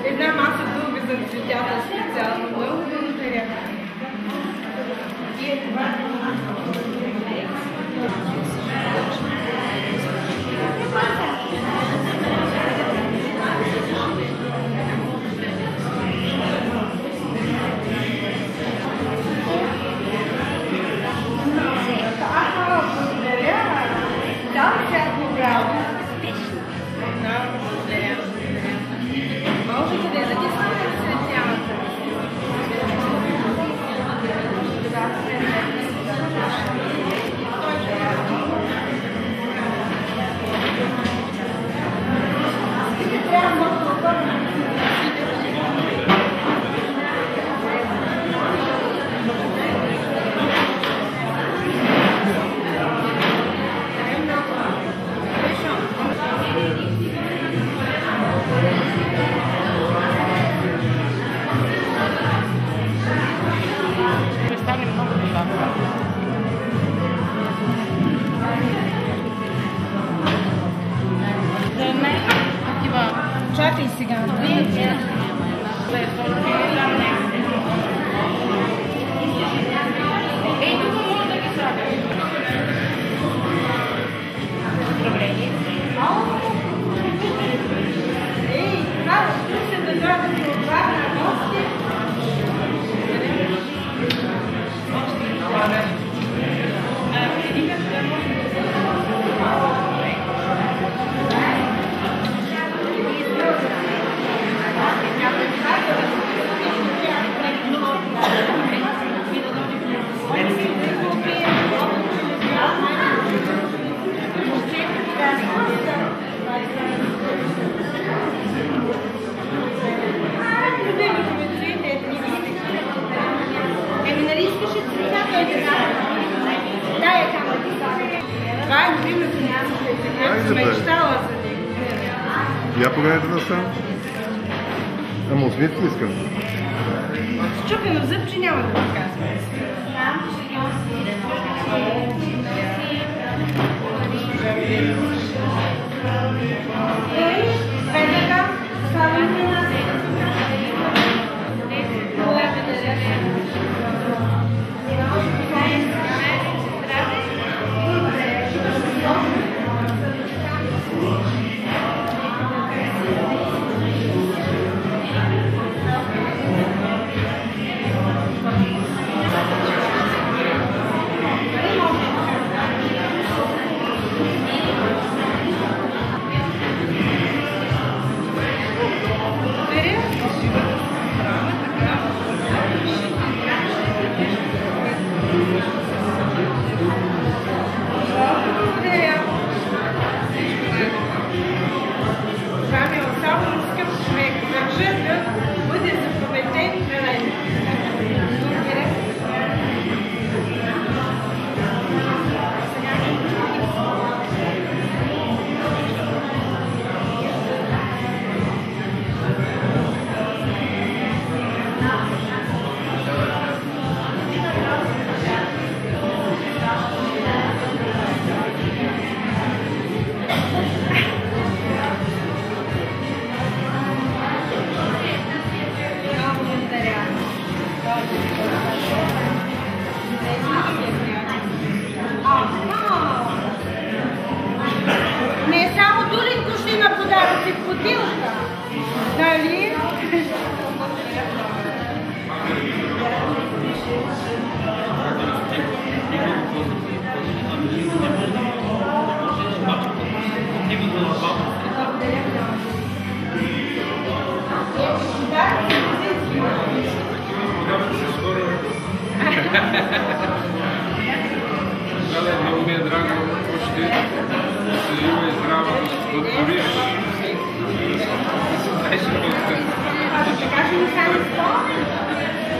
Една маса дълга за цветята специално. Много благодаря. Чакай сега. Ей, тук може да ги слагаш. Добре. Ей, това ще се държа да се отваря на гости. Я погледнете насам. Ама усмите ли искам? Счупено зъбче няма да го казвам. Педека, славите нас. Не само Дулинко ще има подаръци в бутилка. Дали? Много ми е драго, още жива и здрава да отвориш. Знаеш ли какво сте? Така ще ни стане спомен.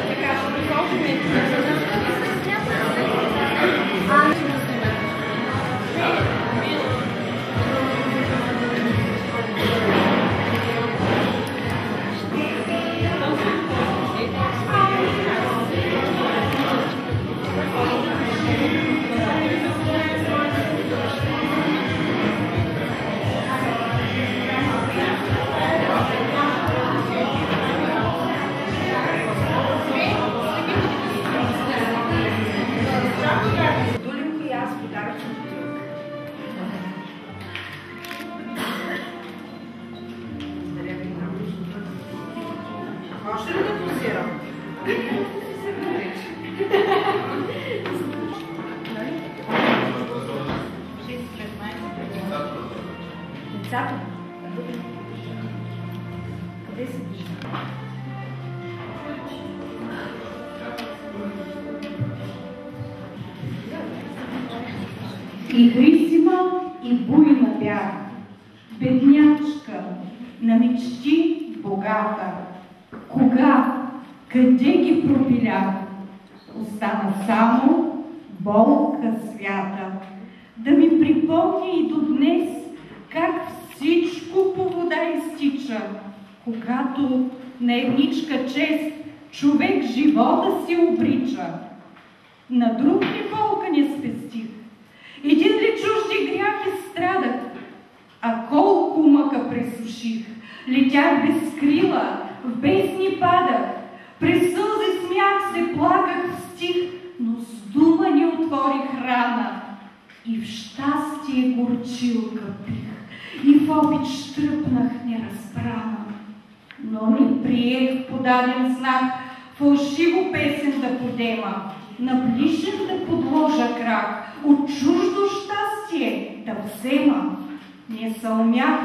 Така ще ни сложим. Може ли да позирам? Децата? Къде се вижда? И Хрисима, и буйна бях, беднячка, на мечти богата. Кога, къде ги пропилях? Остана само болка свята, да ми припомни и до днес как всичко по вода изтича, когато на едничка чест човек живота си обрича. На друг ли болка не спестих? Един ли чужди грях изстрадах? А колко мъка пресуших, летях без крила, в бездни падах, през сълзи смях се плаках в стих, но с дума не отворих рана. И в щастие горчилка пих, и в обич тръпнах неразбрана. Но не приех подаден знак, фалшиво песен да подема, на ближен да подложа крак, от чуждо щастие да взема. Не съумях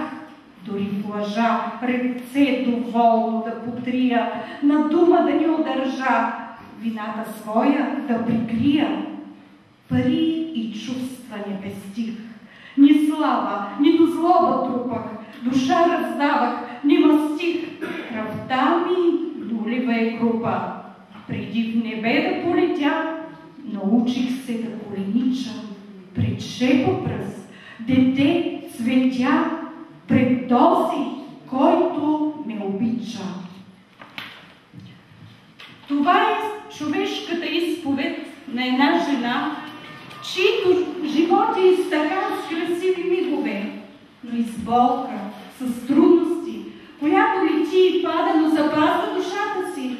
дори в лъжа ръце доволно да потрия, на дума да не удържа, вината своя да прикрия. Пари и чувства не пестих, ни слава, нито злоба трупах, душа раздавах, не мастих, кръвта ми долива е група. Преди в небе да полетя, научих се да коленичам пред шепа пръст, дете цветя пред този, който ме обича. Това е човешката изповед на една жена, чието живот е изтъкан с красиви мигове, но и с болка, с трудности, която лети и пада, но запазва душата си,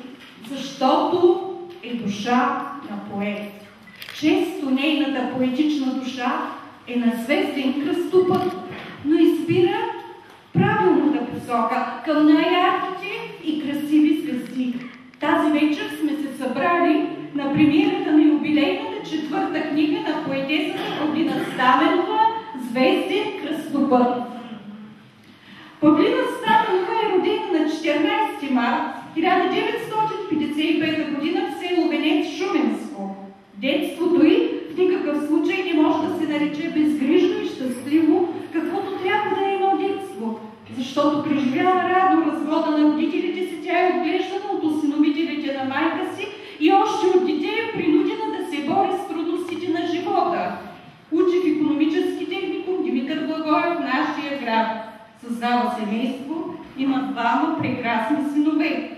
защото е душа на поет. Често нейната поетична душа е на звезден кръстопът, но избира правилната посока към най-ярките и красиви звезди. Тази вечер сме се събрали на премиерата на юбилейната 4-та книга на поетесата Павлина Стаменова «Звезден кръстопът». Павлина Стаменова е родена на 14 март 1955 г. в село Венец, Шуменско. Детството й в никакъв случай не може да се нарече безгрижно и щастливо, каквото трябва да е едно детство, защото преживява радо развода на родителите си, тя е отглеждана от осиновителите на майка си и още от дете е принудена да се бори с трудностите на живота. Учи в икономически техникум Димитър Благоев в нашия град. Създава семейство, има двама прекрасни синове.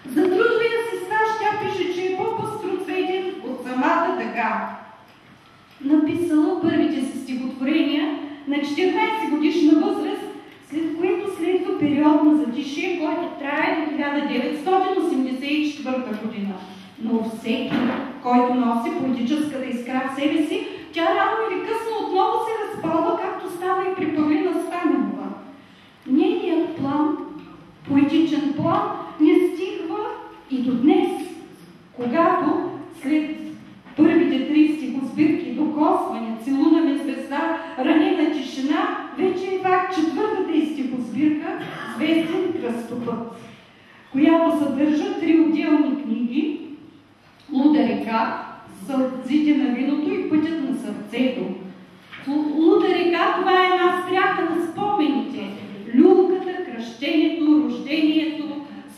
За трудовия си стаж тя пише, че е по-пъстроцветен от самата дъга. Написала първите си стихотворения на 14 годишна възраст, след което следва период на затишие, който трае до 1984 година. Но всеки, който носи политическата искра в себе си, тя рано или късно отново се разпалва, както става и при Павлина Стаменова. Нейният план, поетичен план, не стигва и до днес, когато след първите 3 стихосбирки «Докосване», «Целунаме звезда», «Ранена тишина», вече е факт 4-та стихосбирка «Звезден кръстопът», която съдържа 3 отделни книги «Луда река», «Сълзите на виното» и «Пътят на сърцето». «Луда река» това е една стряха на спомените. Люлката, кръщението, рождението,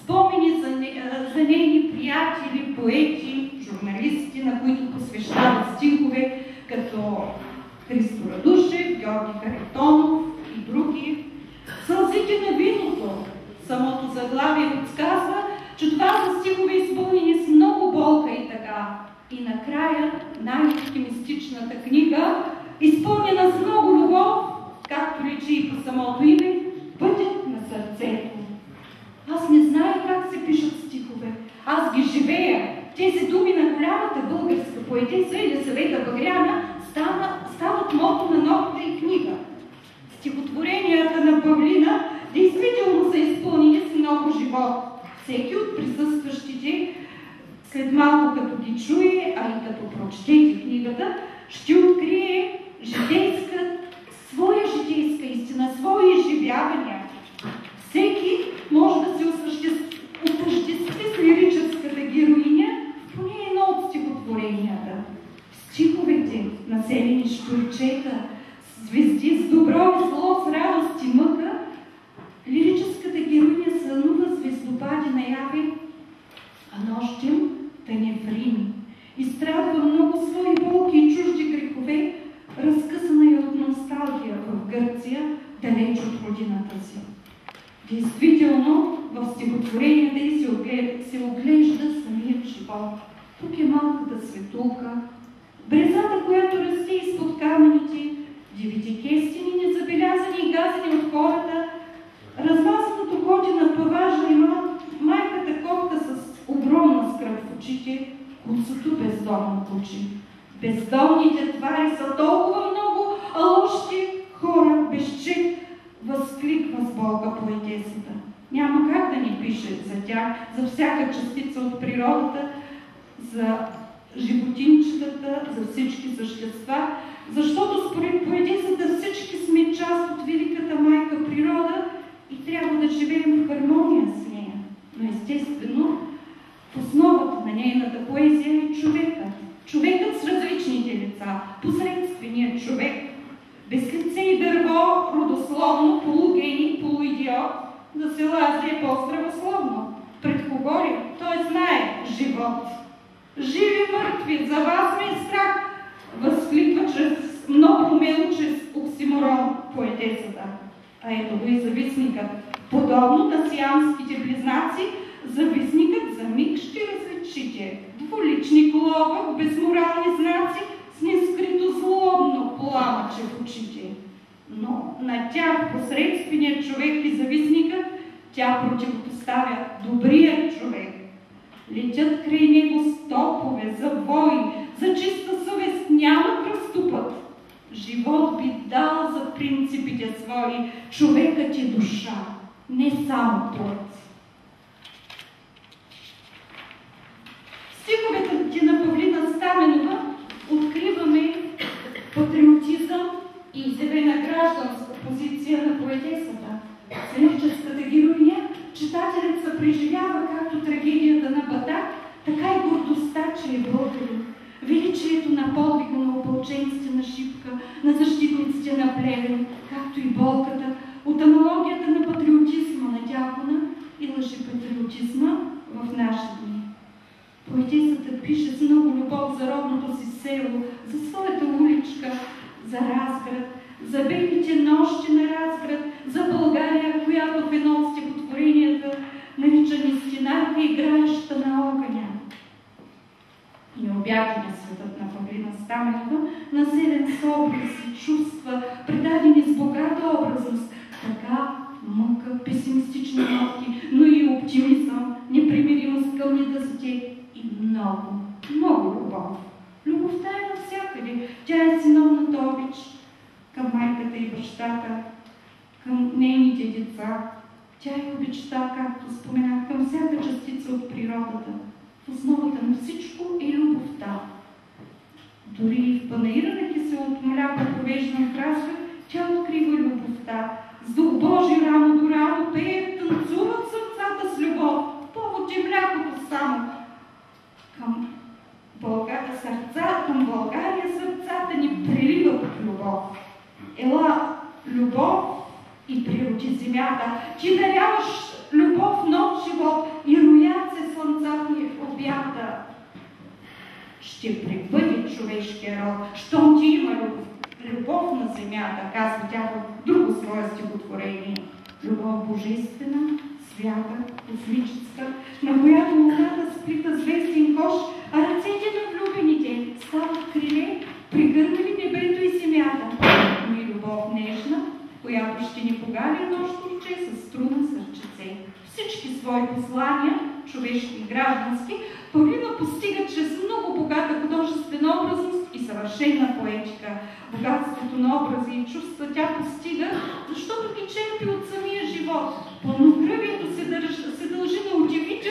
спомени за нейни приятели, поети, журналисти, на които посвещават стихове, като Христо Радушев, Георги Харитонов и други. «Сълзите на виното», самото заглавие подсказва, че това са стихове изпълнени с много болка и тъга. И накрая най-оптимистичната книга, изпълнена с много любов, както личи и по самото име, «Пътят на сърцето». Аз не зная как се пишат стихове. Аз ги живея. Тези думи на голямата българска поетеса Елисавета Багряна стават мото на новата й книга. Стихотворенията на Павлина действително са изпълнени с много живот, Всеки от присъстващите, след малко като ги чуе, а и като прочете книгата, ще открие своя житейска истина, свои изживявания. Всеки може да се отъждестви с лирическата героиня в поне едно от стихотворенията. Стиховете, населени с штурчета, звезди с добро и зло, с радост и мъка, лирическата героиня сънува звездопади наяви, а нощем да не врими. Изстрадва много свои болки и чужди грехове, разкъсана е от носталгия в Гърция, далеч от родината си. Действително, в стихотворенията й се оглежда самият живот. Тук е малката светулка, брезата, която расте изпод камъните, дивите кестини, незабелязани и газени от хората, размазаното коте на паважа и майката котка с огромна скръб в очите, куцото бездомно куче. Бездомните твари са толкова много, а лошите хора безчет, възкликва с болка поетесата. Няма как да ни пише за тях, за всяка частица от природата, за животинчетата, за всички същества, защото според поетесата всички сме част от великата майка природа и трябва да живеем в хармония с нея. Но естествено, в основата на нейната поезия е човекът. Човекът с различните лица, посредственият човек, без лице и дърво, родословно, полугений, полуидиот, да се лази е по-здравословно. Пред кого ли? Той знае живот. Живи мъртви, за вас ме е страх, възкликва чрез много умело, чрез оксиморон поетесата. А ето го и зависникът. Подобно на сиамските близнаци, зависникът за миг ще различите. Двулични колова, безморални знаци, с нескрито злобно пламъче в очите. Но на тях посредственият човек и зависникът тя противопоставя добрият човек. Летят край него стопове, завои, за чиста съвест няма кръстопът. Живот би дал за принципите свои, човекът е душа, не само плът. Стиховете на Павлина Стаменова откриваме патриотизъм и изявена гражданска позиция на поетесата. С лирическата героиня читателят се преживява както трагедията на Батак, така и гордостта, че е българин. Величието на подвига на опълченците на Шипка, на защитниците на Плевен, както и болката от аналогията на патриотизма на Дякона и лъжепатриотизма в наши дни. Поетесата пише с много любов за родното си село, за своята уличка, за Разград, за белите нощи на Разград, за България, която в едно от стихотворенията нарича нестинарка, играеща на огъня. Необятен е светът на Павлина Стаменова, населен с образи, чувства, предадени с богата образност, така мъка, песимистични нотки, но и оптимизъм, непримиримост към недъзите и много, много любов. Любовта е навсякъде. Тя е синовната обич към майката и бащата, към нейните деца. Тя е обичта, както споменах, към всяка частица от природата. В основата на всичко е любовта. Дори в панаира на киселото мляко, провеждан в Разград, тя открива любовта. С дух Божи рамо до рамо пеят, танцуват сърцата с любов. Повод е млякото само. Към България сърцата ни приливат любов. Ела любов и природи земята. Ти даряваш любов, нов живот и роят се слънцата ни в обята. Ще пребъде човешкия род, щом ти има любов на земята, казва тя в друго свое стихотворение. Любов божествена, свята, космическа, на която луната сплита звезден кош, а ръцете на влюбените стават криле, пригърнали небето и земята. Но и любов нежна, която ще ни погали нощовче с струна сърчице. Всички свои послания, човешки и граждански, Павлина постига чрез много богата художествена образност и съвършена поетика. Богатството на образи и чувства тя постига, защото ги черпи от самия живот. Пълнокръвието се дължи на удивително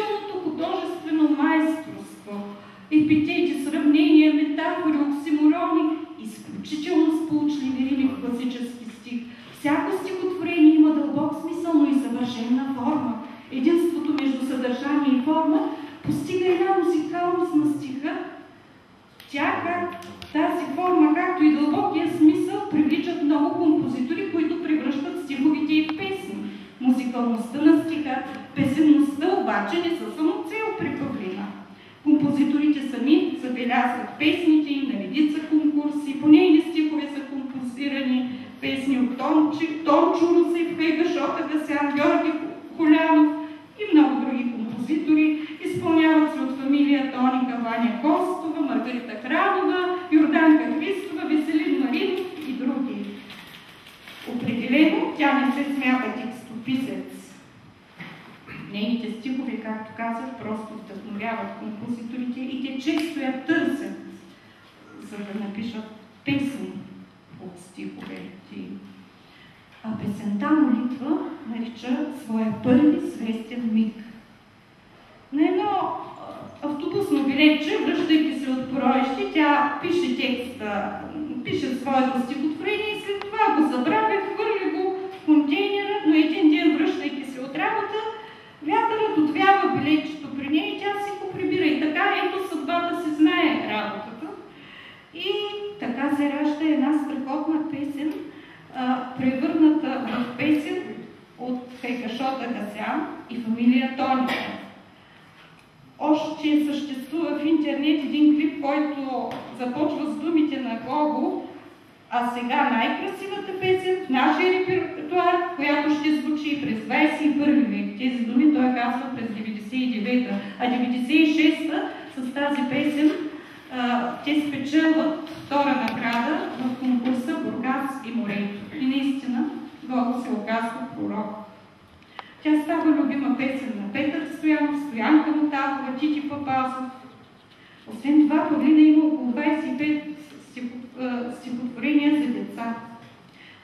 форма, постига една музикалност на стиха. Тази форма, както и дълбокия смисъл, привличат много композитори, които превръщат стиховите и в песни. Музикалността на стиха, песенността обаче не са само цел при Павлина. Композиторите сами забелязват песните им на редица конкурси, по нейни стихове са композирани песни от Тончо Русев, Хайгашот Агасян, Георги Холянов и много други композитори. Изпълняват се от фамилия Тоника Ваня Костова, Маргарита Храмова, Йорданка Христова, Веселин Маринов и други. Определено тя не се смята текстописец. Нейните стихове, както казах, просто вдъхновяват композиторите и те често я търсят, за да напишат песни от стиховете им. А песента Молитва нарича своя първи свестен миг. На едно автобусно билетче, връщайки се от Поройще, тя пише текста, пише своето стихотворение и след това го забравя, хвърля го в контейнера, но един ден, връщайки се от работа, вятърът отвява билетчето при нея и тя си го прибира. И така, ето, съдбата си знае работата. И така се ражда една страхотна песен, превърната в песен от Хайгашот Агасян и фамилия Тоника. Още съществува в интернет един клип, който започва с думите на Гого, а сега най-красивата песен в нашия репертуар, която ще звучи през 21 век. Тези думи той казва през 99-та, а 96-та с тази песен те спечелват втора награда в конкурса Бургас и морето. И наистина Гого се оказва пророк. Тя става любима песен на Петър Стоянов, Стоянка Мотакова, Тити Папазов. Освен това, Павлина има около 25 стихотворения за деца.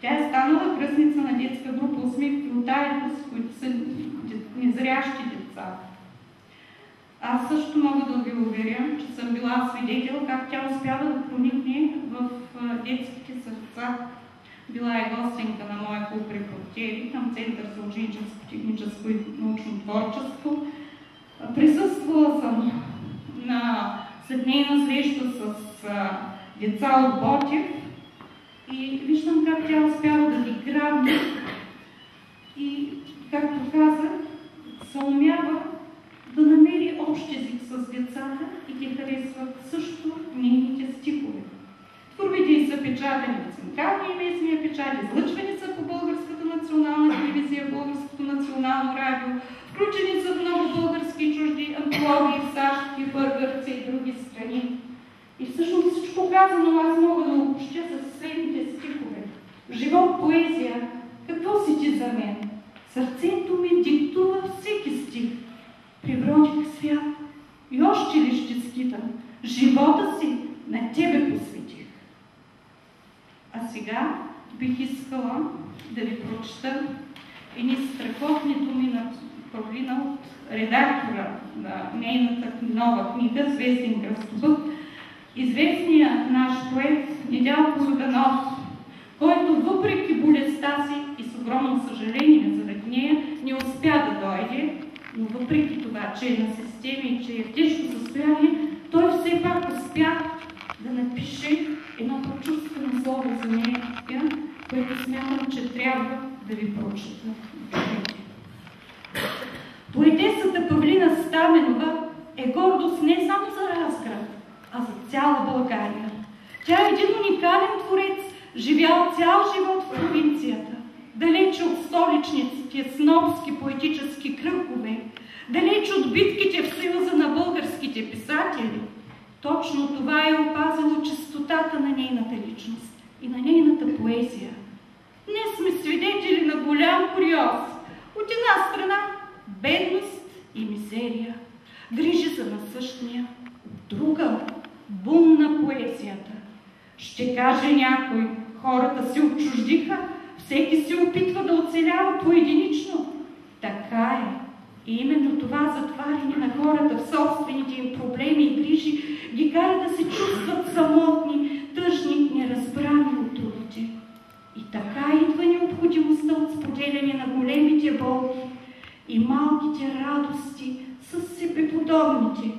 Тя е станала кръстница на детска група Усмих в Лотариус, които са незрящи деца. Аз също мога да ви уверя, че съм била свидетел как тя успява да проникне в детските сърца. Била е гостенка на моя клуб репортери към Център за ученическо, техническо и научно творчество. Присъствала съм след нейна среща с деца от Ботев и виждам как тя успява да ги грабне и, както казах, се умява да намери общ език с децата и те харесват също нейните стихове. Творбите ѝ са печатани в централния и местния печат, излъчвани са по Българската национална телевизия, Българското национално радио, включени са в много български и чужди антологии в САЩ, Кипър, Гърция и други страни. И всъщност всичко казано аз мога да обобщя със следните стихове. Живот, поезия, какво си ти за мен? Сърцето ми диктува всеки стих. Прибродих свят и още ли ще скитам? Живота си на тебе посветих. А сега бих искала да ви прочета едни страхотни думи на Павлина от редактора на нейната нова книга «Звезден кръстопът», известният наш поет Недялко Йорданов, който въпреки болестта си и с огромно съжаление заради нея не успя да дойде, но въпреки това, че е на системи и че е в тежко състояние, той все пак успя да напише едно прочувствено слово за нея, което смятам, че трябва да ви прочета. Поетесата Павлина Стаменова е гордост не само за Разград, а за цяла България. Тя е един уникален творец, живял цял живот в провинцията, далече от столичниците, снобски поетически кръгове, далеч от битките в Съюза на българските писатели. Точно това е опазило чистотата на нейната личност и на нейната поезия. Днес сме свидетели на голям куриоз. От една страна бедност и мизерия, грижи за насъщния, от друга бум на поезията. Ще каже някой, хората се отчуждиха, всеки се опитва да оцелява поединично. Така е. И именно това затваряне на хората в собствените им проблеми и грижи ги кара да се чувстват самотни, тъжни, неразбрани от другите. И така идва необходимостта от споделяне на големите болки и малките радости с себеподобните.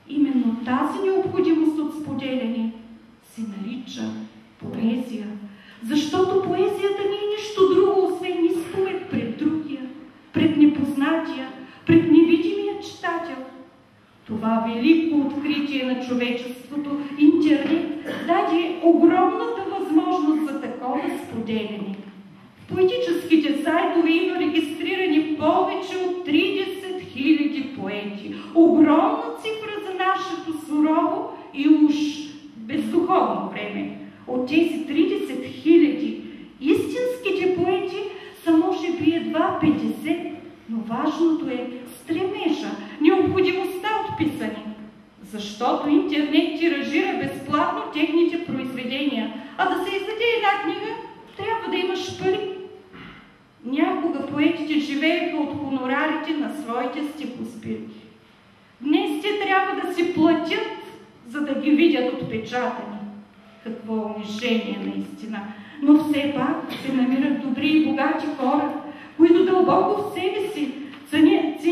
Именно тази необходимост от споделяне се нарича поезия, защото поезията не е нищо друго, освен изповед пред другия, пред непознатия, пред невидимия читател. Това велико откритие на човечеството, интернет, даде огромната възможност за такова споделяне. В поетическите сайтове има регистрирани повече от 30 000 поети. Огромна цифра за нашето сурово и уж бездуховно време. От тези 30 000 истинските поети са може би едва 50, но важното е стремежа, необходимостта от писане. Защото интернет тиражира безплатно техните произведения, а да се издаде една книга, трябва да имаш пари. Някога поетите живееха от хонорарите на своите стихосбирки. Днес те трябва да си платят, за да ги видят отпечатани. Какво унижение наистина! Но все пак се намират добри и богати хора, които дълбоко в себе си ценят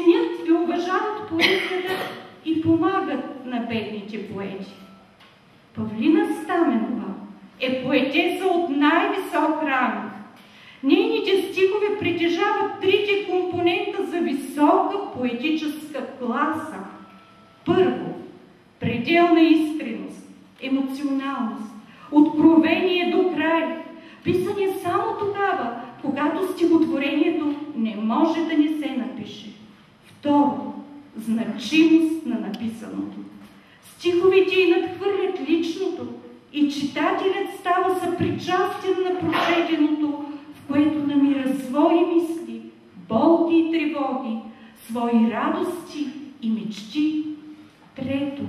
и уважават поезията и помагат на бедните поети. Павлина Стаменова е поетеса от най-висок ранг. Нейните стихове притежават трите компонента за висока поетическа класа. Първо, пределна искреност, емоционалност, откровение до край, писане само тогава, когато стихотворението не може да не се напише. Второ, значимост на написаното. Стиховете й надхвърлят личното и читателят става съпричастен на прочетеното, в което намира свои мисли, болки и тревоги, свои радости и мечти. Трето,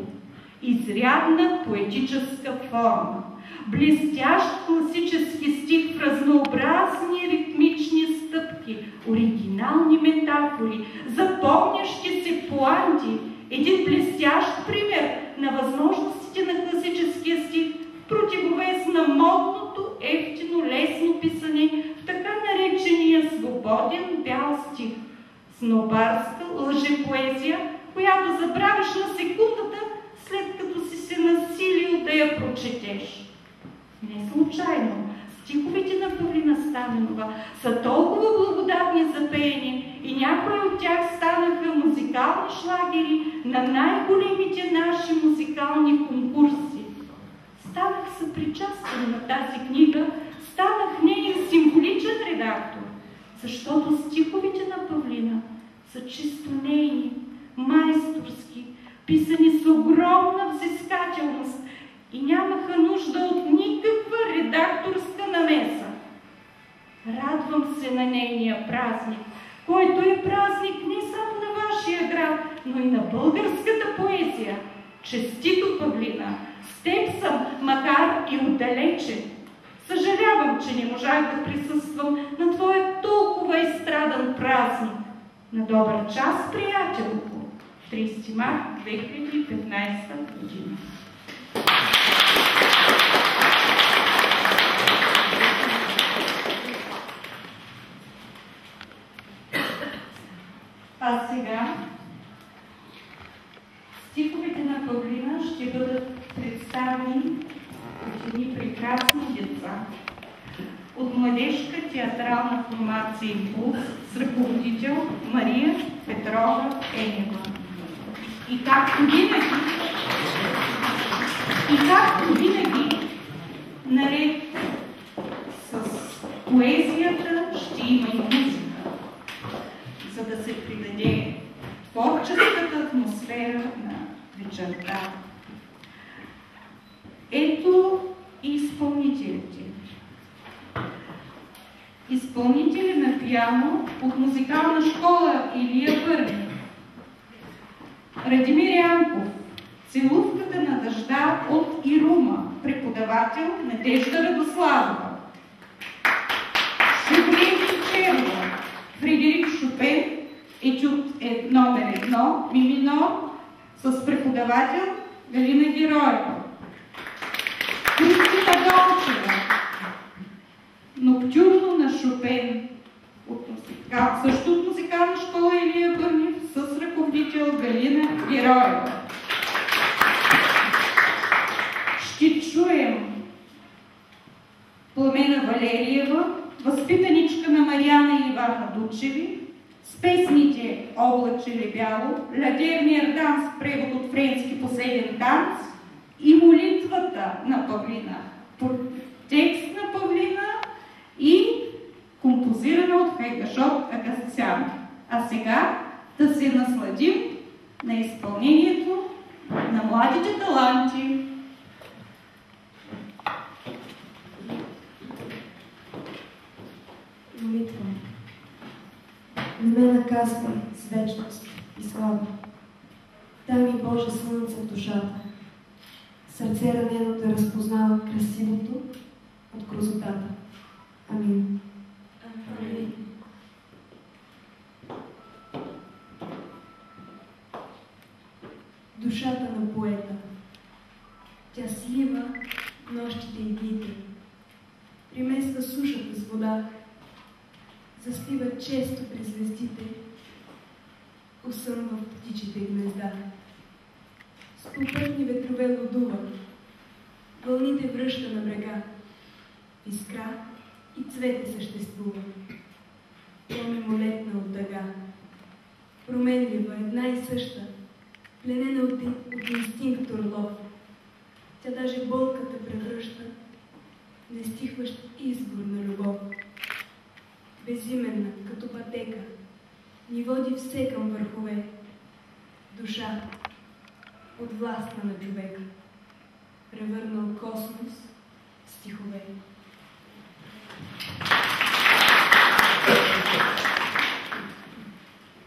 изрядна поетическа форма. Блестящ класически стих в разнообразни ритмични стъпки, оригинални метафори, запомнящи се поанти. Един блестящ пример на възможностите на класическия стих в противовес на модното, ефтино, лесно писане в така наречения свободен бял стих. Снобарска лъжепоезия, която забравиш на секундата, след като си се насилил да я прочетеш. Не случайно стиховете на Павлина Стаменова са толкова благодатни за пеене и някои от тях станаха музикални шлагери на най-големите наши музикални конкурси. Станах съпричастен на тази книга, станах нея символичен редактор, защото стиховете на Павлина са чисто нейни, майсторски, писани с огромна взискателност и нямаха нужда от никаква редакторска намеса. Радвам се на нейния празник, който е празник не само на вашия град, но и на българската поезия. Честито, Павлина! С теб съм, макар и отдалече. Съжалявам, че не можах да присъствам на твоя толкова изстрадан празник. На добър час, приятелко! 30 март 2015 година. А сега стиховете на Павлина ще бъдат представени от едни прекрасни деца от младежка театрална формация Импулс с ръководител Мария Петрова Енева. И както винаги, наред с поезията ще има и музика, за да се придаде творческата атмосфера на вечерта. Ето и изпълнителите. Изпълнители на пиано от музикална школа Илия Първи. Радимир Янков, Целувката на дъжда от Ирума, преподавател Надежда Радославова. Шугрин Черова, Фредерик Шопен, етюд номер 1, ми минор, с преподавател Галина Героева. Кристина Долчева, Ноктюрно на Шопен, също от музикална школа Илия Бърнев с ръководител Галина Героева. Ще чуем Пламена Валериева, възпитаничка на Мариана и Ивана Дучеви, с песните Облаче ли бяло, La dernière danse, превод от френски Последен танц и молитвата на Павлина, текст на Павлина и композирана от Хайгашот Агасцян. А сега да се насладим на изпълнението на младите таланти. Молитва. Не ме наказвай с вечност и слава. Дай ми Боже слънце в душата. Сърце ранено да разпознава красивото от грозотата. Амин. Амин. Душата на поета. Тя слива нощите и дните. Примесва сушата с вода. Заспива често през звездите. Усъмва в птичите гнезда. С попътни ветрове лудува. Вълните връща на брега. В искра и цвете съществува. Тя мимолетна от дъга. Променлива, една и съща. Пленена от инстинкт орлов. Тя даже болката превръща. Нестихващ избор на любов. Безименна, като пътека, ни води все към върхове. Душа, подвластна на човека, превърнал космос в стихове.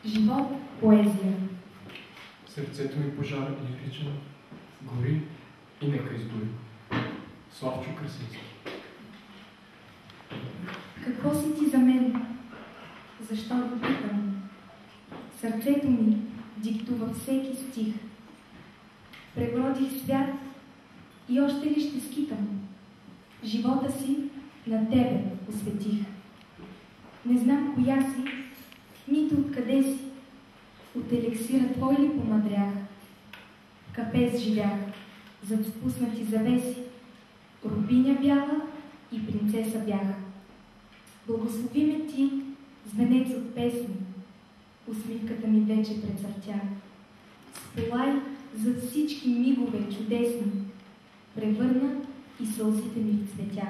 Живот, поезия. Сърцето ми пожар лиричен, гори и нека издури. Славчо Красински. Какво си ти за мен? Защо го питам? Сърцето ми диктува всеки стих. Пребродих свят и още ли ще скитам? Живота си на тебе посветих. Не знам коя си, нито откъде си. От елексира твой ли помадрях? Капез живях, зад спуснати завеси. Рубиня бяла и принцеса бях. Благослови ме ти, звенец от песни. Усмивката ми вече прецъфтя. Спелай за всички мигове чудесни. Превърна и сълзите ми в цветя.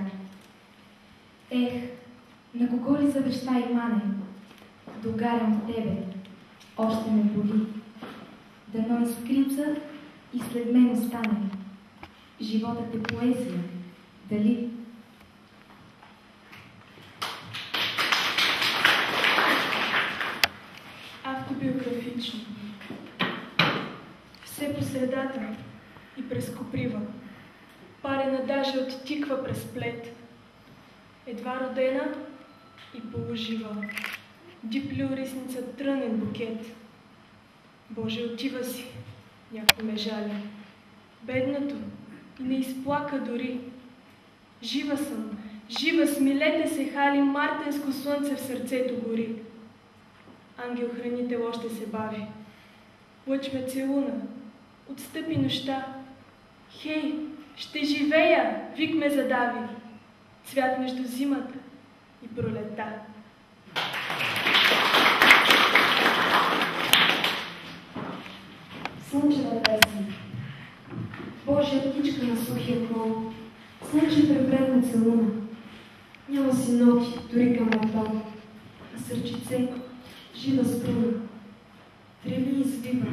Ех, на кого ли завещай мане? Догарям в тебе, още ме боли. Дано изкрица и след мен остане. Животът е поезия, дали? Автобиографично. Все по средата и през коприва. Парена даже от тиква през плет. Едва родена и полужива. Диплюрисница трънен букет. Боже, отива си, някой ме жали. Бедното и не изплака дори. Жива съм, жива, смилете се, хали, мартенско слънце в сърцето гори. Ангел-хранител още се бави. Лъч ме целуна, отстъпи нощта. Хей, ще живея, вик ме задави. Цвят между зимата и пролета. Слънчева песен. Божия птичка на сухия клон. Слънчев превредна целуна. Няма си ноти, дори към алтон. А сърчице, жива струна. Треви извива.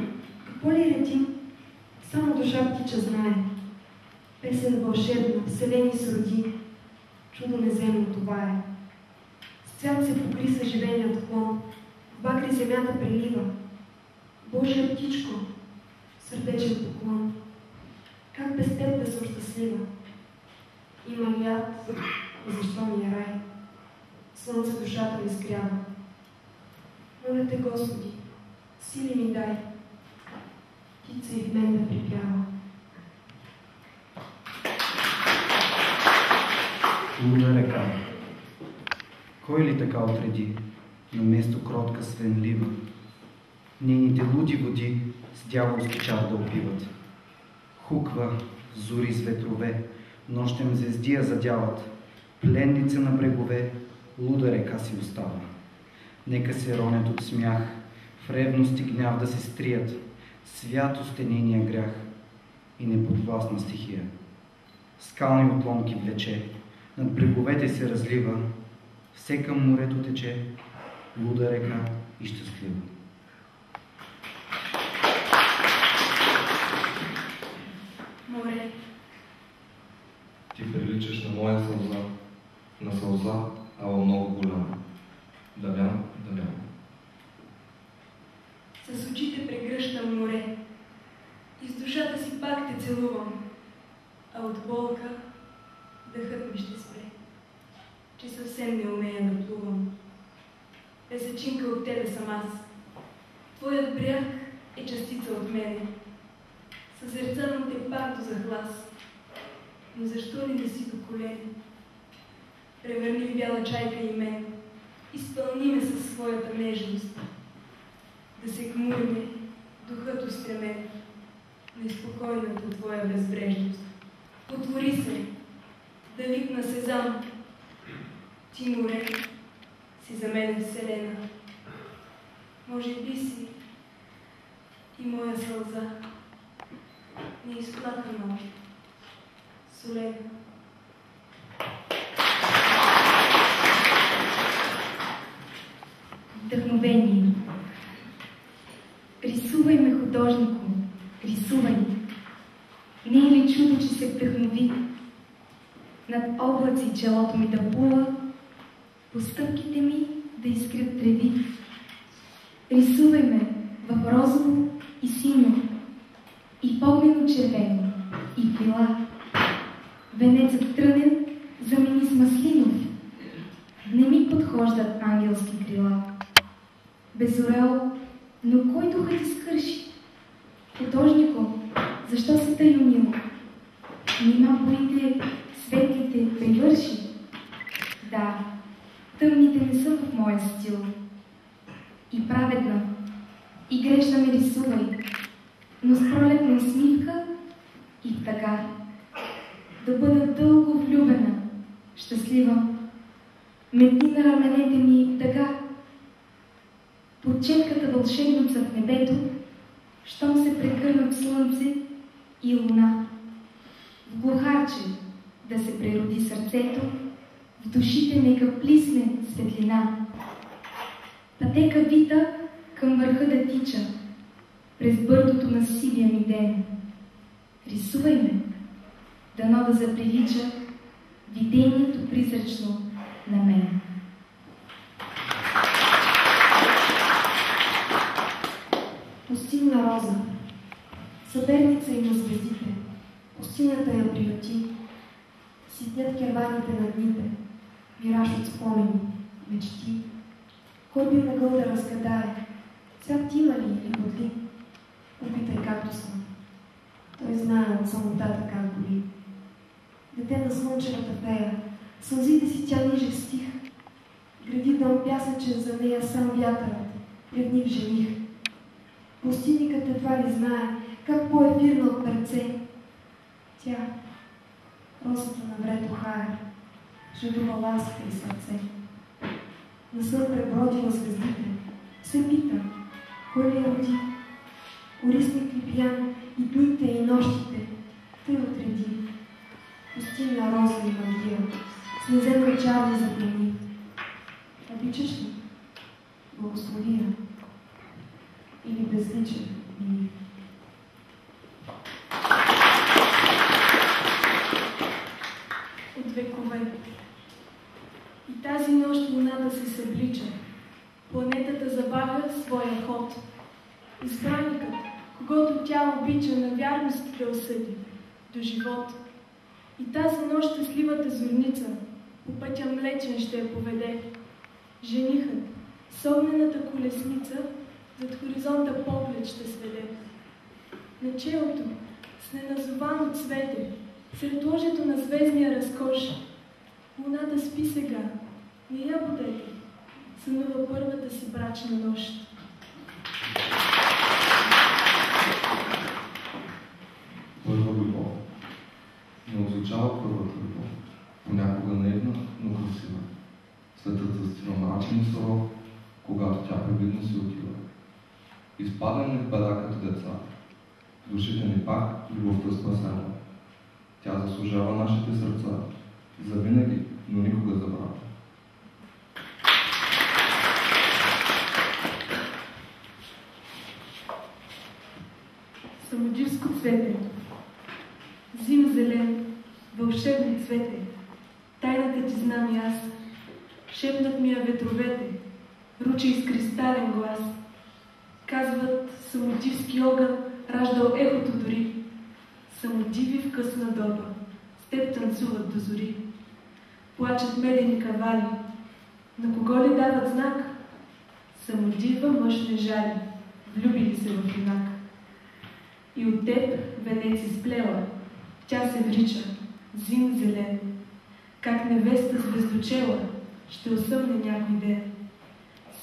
Какво ли редим? Само душа птича знае. Песен вълшебна, вселени с роди. Чудо неземно това е. С цвят се покри съживеният клон. В багри земята прелива. Божия птичко, сърдечен поклон. Как без теб да съм щастлива? Има яд и защо ми е рай? Слънце душата ми изгрява. Моля те, Господи, сили ми дай. Птица и в мен да припява. Луна река. Кой ли така отреди? наместо кротка свенлива. Нейните луди води с дяволски чар да опиват. Хуква, зори с ветрове, нощем звездия задяват. Пленница на брегове, луда река си остава. Нека се ронят от смях, в ревност и гняв да се стрият. Святост е нейния грях и неподвластна стихия. Скални отломки влече, над бреговете се разлива, все към морето тече, луда река и щастлива. Море. Ти приличаш на моя сълза, на сълза, ала много голяма. Далям, далям. С очите прегръщам море и с душата си пак те целувам, а от болка дъхът ми ще спре, че съвсем не умея да плувам. Песечинка от тебе съм аз. Твоят бряг е частица от мене. Съзерцавам те пак до захлас. Но защо ли да си до колени? Превърни в бяла чайка и мен. Изпълни ме със своята нежност. Да се гмурне духът устремен, неспокойната твоя безбрежност. Отвори се, да викна Сезам. Ти, море, си за мен вселена. Може би си и моя сълза, неизплакана, солена. Вдъхновение. Рисувай ме, художнико, рисувай. Не е ли чудо, че се вдъхнови? Над облаци челото ми да плува, по стъпките ми да изкрят треви. Рисувай ме в розово и синьо, и в огнено-червено, и крила. Венецът трънен замени с маслинов. Не ми подхождат ангелски крила. Без ореол, но кой духът ти скърши? Художнико, защо се тъй унил? Нима боите светлите привърши? Да, тъмните не са в моя стил. И праведна, и грешна ме рисувай, но с пролетна усмивка и в тъга. Да бъда дълго влюбена, щастлива, метни на раменете ми тъга. Под четката вълшебница в небето, щом се прекърнат слънце и луна. В глухарче да се прероди сърцето, в душите нека плисне светлина. Пътека вита към върха да тича, през бърдото на сивия ми ден. Рисувай ме, дано да заприлича видението призрачно на мен. Пустинна роза, съперница и на звездите, пустинята я приюти, ситнят керваните на дните, вираж от спомени, мечти. Кой би могъл да разгадае, цвят има ли или бодли? Опитай както съм. Той знае от самотата как боли. Дете на слънчевата фея, сълзите си тя ниже стих. Гради дом пясъчен за нея сам вятърът, ревнив жених. Пустинникът едва ли знае как по-ефирна от перце. Тя, розата на врето хая, жадува ласка и сърце. Насън пребродила звездите, се пита, кой ли роди? Орисник ли пиян и дните и нощите, тъй отреди. Пустинна роза и магия, снеземка чарни заплени. Обичаш ли? Благослови я. Или безличен мини. От векове. И тази нощ луната се съблича. Планетата забавя своя ход. Избранникът, когото тя обича, на вярност да осъди до живот. И тази нощ щастливата зорница по пътя млечен ще я поведе. Женихът с огнената колесница зад хоризонта поглед ще сведе. На челото с неназовано цвете, сред ложето на звездния разкош, луната спи сега, не я будете. сънува първата си брачна нощ. Първа любов. Не означава първата любов. Понякога наивна, но красива. Светът застива мрачен и суров, когато тя привидно си отива. Изпадаме в беда като деца. Душите ни пак любовта спасена. Тя заслужава нашите сърца. Завинаги, но никога забравя. Самодивско цвете, зим зелен, вълшебно цвете, тайната ти знам и аз. Шепнат ми я ветровете, ручей с кристален глас. Казват, самодивски огън раждал ехото дори. Самодиви в късна доба, с теб танцуват до зори. Плачат медени кавали, на кого ли дават знак? Самодива мъж не жали, влюбили се в юнак. И от теб венец изплела, тя се врича, зим зелен. Как невеста звездочела, ще осъмне някой ден.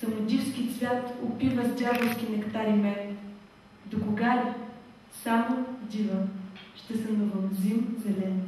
Самодивски цвят опива с дяволски нектари мен. До кога ли? Само дива, ще сънувам зим зелен.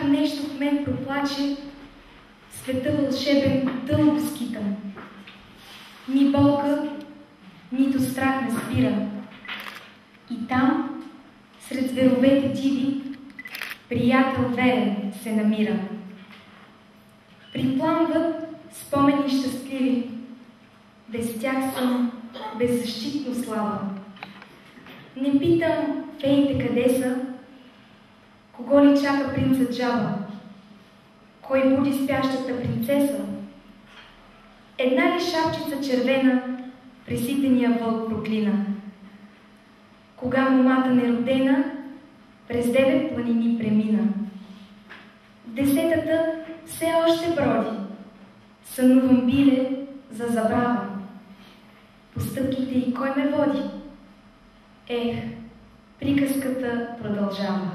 когато нещо в мен проплаче, света вълшебен дълго скитам. Ни болка, нито страх не спира. И там, сред зверовете диви, приятел верен се намира. Припламват спомени щастливи, без тях съм беззащитно слаба. Не питам феите къде са, кого ли чака принцът Джаба, кой буди спящата принцеса. Една ли шапчица червена преситения вълк проклина. Кога момата неродена през 9 планини премина. В 10-та все още броди, сънувам биле за забрава. По стъпките и кой ме води? Ех, приказката продължава.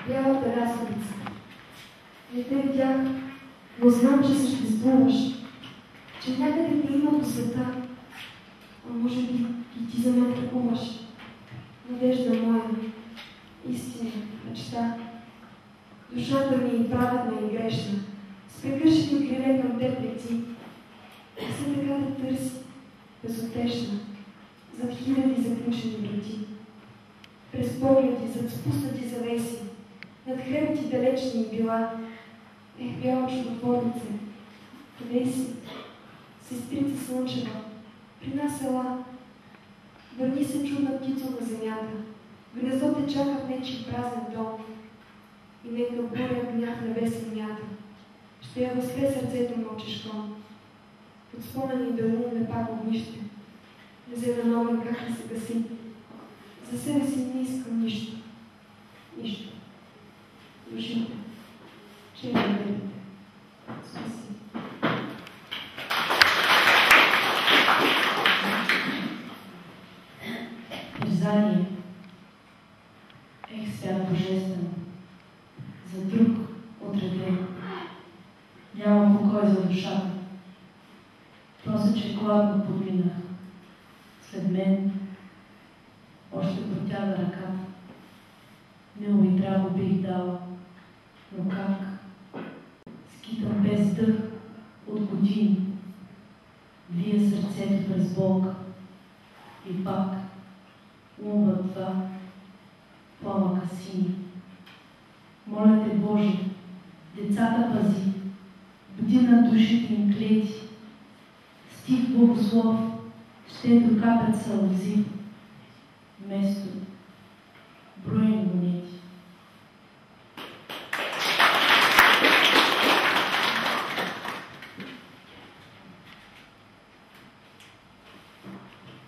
Бялата лясовица. Не те видях, но знам, че съществуваш, че някъде те има по света, а може би и ти за мен тръгуваш. Надежда моя, истина, мечта. Душата ми е праведна и грешна, с прекършени криле към теб лети. И се така да търси, безотешна, зад хиляди заключени врати. През погледи, зад спуснати завеси, над хребти далечни и била. Бяла чудотворнице, къде си? Сестрица слънчева, при нас ела. Върни се, чудна птица на земята, гнездо те чака в нечи празен дом. И нека буря гняв небесен мята, ще я възпре сърцето мълчешком. От спомени белуне пак огнище, не взе на новен как да се гаси. За себе си не искам нищо, нищо. Душите, че не верите. Спаси. Признание. Ех, свят божествен, за друг отреден. Нямам покой за душата. Просто, че хладно подминах. След мен още протяга ръката. Мило и драго бих дала, но как? Скитам без дъх от години. Вие сърцето през болка. И пак умва това пламъка сини. Моля те, Боже, децата пази, буди на душите им клети. Стих Богослов, щето капят сълзи, вместо броени монети.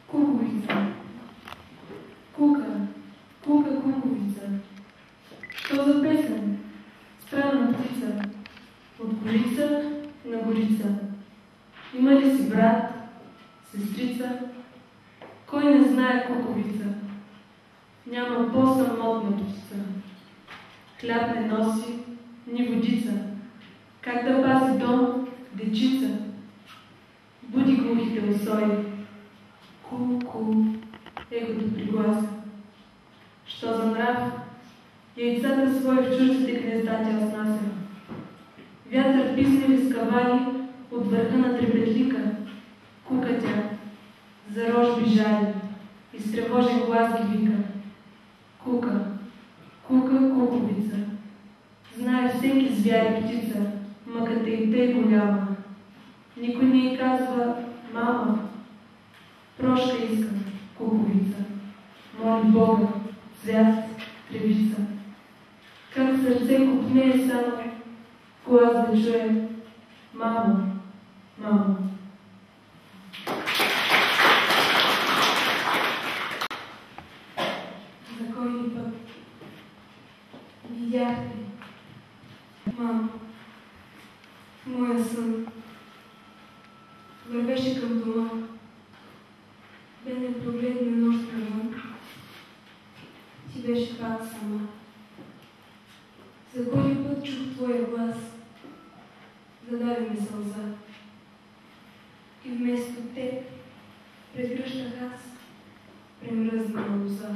Куковица. Кука, кука, куковица. Що за песен? Странна птица. От горица на горица. Има ли си брат, сестрица? Кой не знае куковица? Няма по-самотна птица. Хляб не носи, ни водица. Как да пази дом, дечица? Буди глухите усои. Ку-ку, егото пригласа. Що за нрав? Яйцата свои в чуждите гнезда тя снася. Вятър писне ли скавали от върха на трепетлика. Кука тя, за рожби жали и с тревожен глас ги вика. Кука, кука, куковица. Знае всеки звяр и птица, мъката и тъй голяма. Никой не й казва мама. Прошка искам, куковица. Моли Бога, цвят, тревица. Как сърце купнее само, глас да чуе мамо, мамо. За кой ли път видяхте, мамо, моя сън вървеше към дома. Бе непрогледна нощ навън. Ти беше пак сама. За кой ли път чух твоя глас, зададе ми сълза. И вместо теб прегръщах аз премръзнала лоза.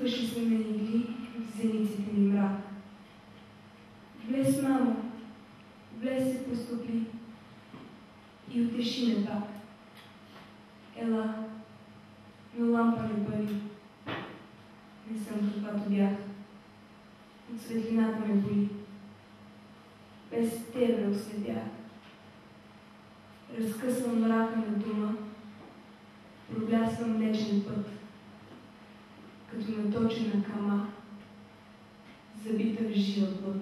Сипваше се на игли в зениците ни мрак. Влез, мамо, влез се постопли и утеши ме пак. Ела, но лампа не бъди. Не съм каквато бях. От светлината ме боли. Без тебе ослепях. Разкъсвам мрака на дома, проблясвам млечен път, като наточена кама, забита в жива плът.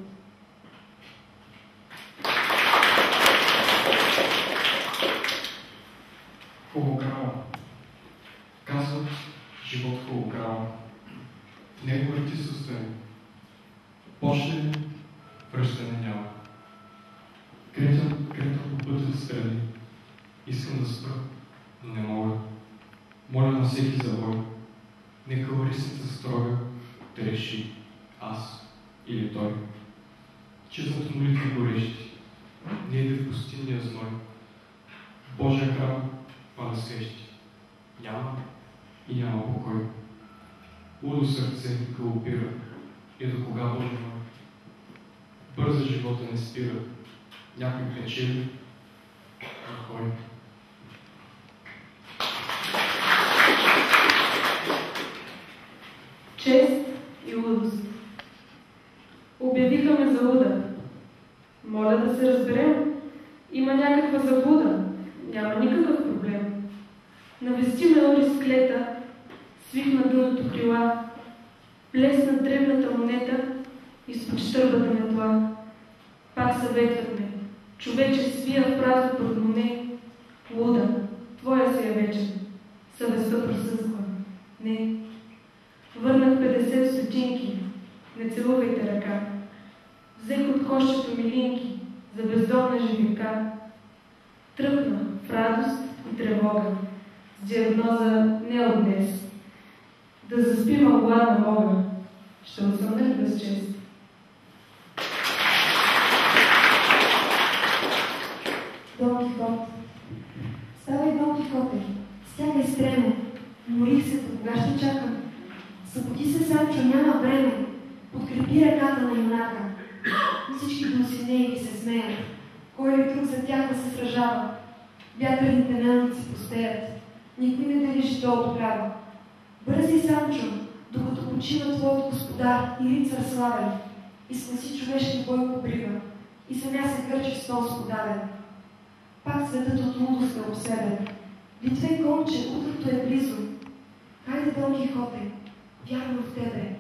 Холограма. Казват живот холограма. Не е върти състояние. Почне връщане няма. Крета по пътя страни. Искам да спра, но не мога. Моля на всеки завой. Нека ларисата строга да реши аз или той. Чезнат молитви горещи. Не иде в пустинния зной. Божия храм пада свещи. Няма и няма покой. Лудо сърце галопира. И до кога, Боже мой? Бърза живота не спира. Някой печели, а кой? Чест и лудост. Обявиха ме за луда. Моля да се разберем. Има някаква заблуда. Няма никакъв проблем. Навести ме Орис клета, свихна дъното крила, плесна дребната монета изпод щърбата метла. Пак съветват ме. Човече свия в празно портмоне. Луда, твоя си е вече. Съвестта присъства. Не. Върнах 50 стотинки. Не целувайте ръка. Взех от кошчето милинки за бездомна живинка. Тръпна в радост и тревога. С диагноза не от днес. Да заспива гладна мога. Ще осъмна ли без чест? Дон Кихот. Ставай, Дон Кихоте. Стягай стреме. Морих се, до кога ще чакам? Събуди се, Санчо, няма време. Подкрепи ръката на юнака. Всички досинеи се смеят. Кой ли друг за тях да се сражава? Вятърните мелници пустеят. Никой не дали жито тогава. Бързи, Санчо, докато почива твоят господар и рицар славен. И спаси човешки бой по брига. И самя се кърчи в стол сподавен. Пак светът от лудост е обсебен. Литвей, конче, утрото е близо. Хайде, Дон Кихоте, вярвам в тебе.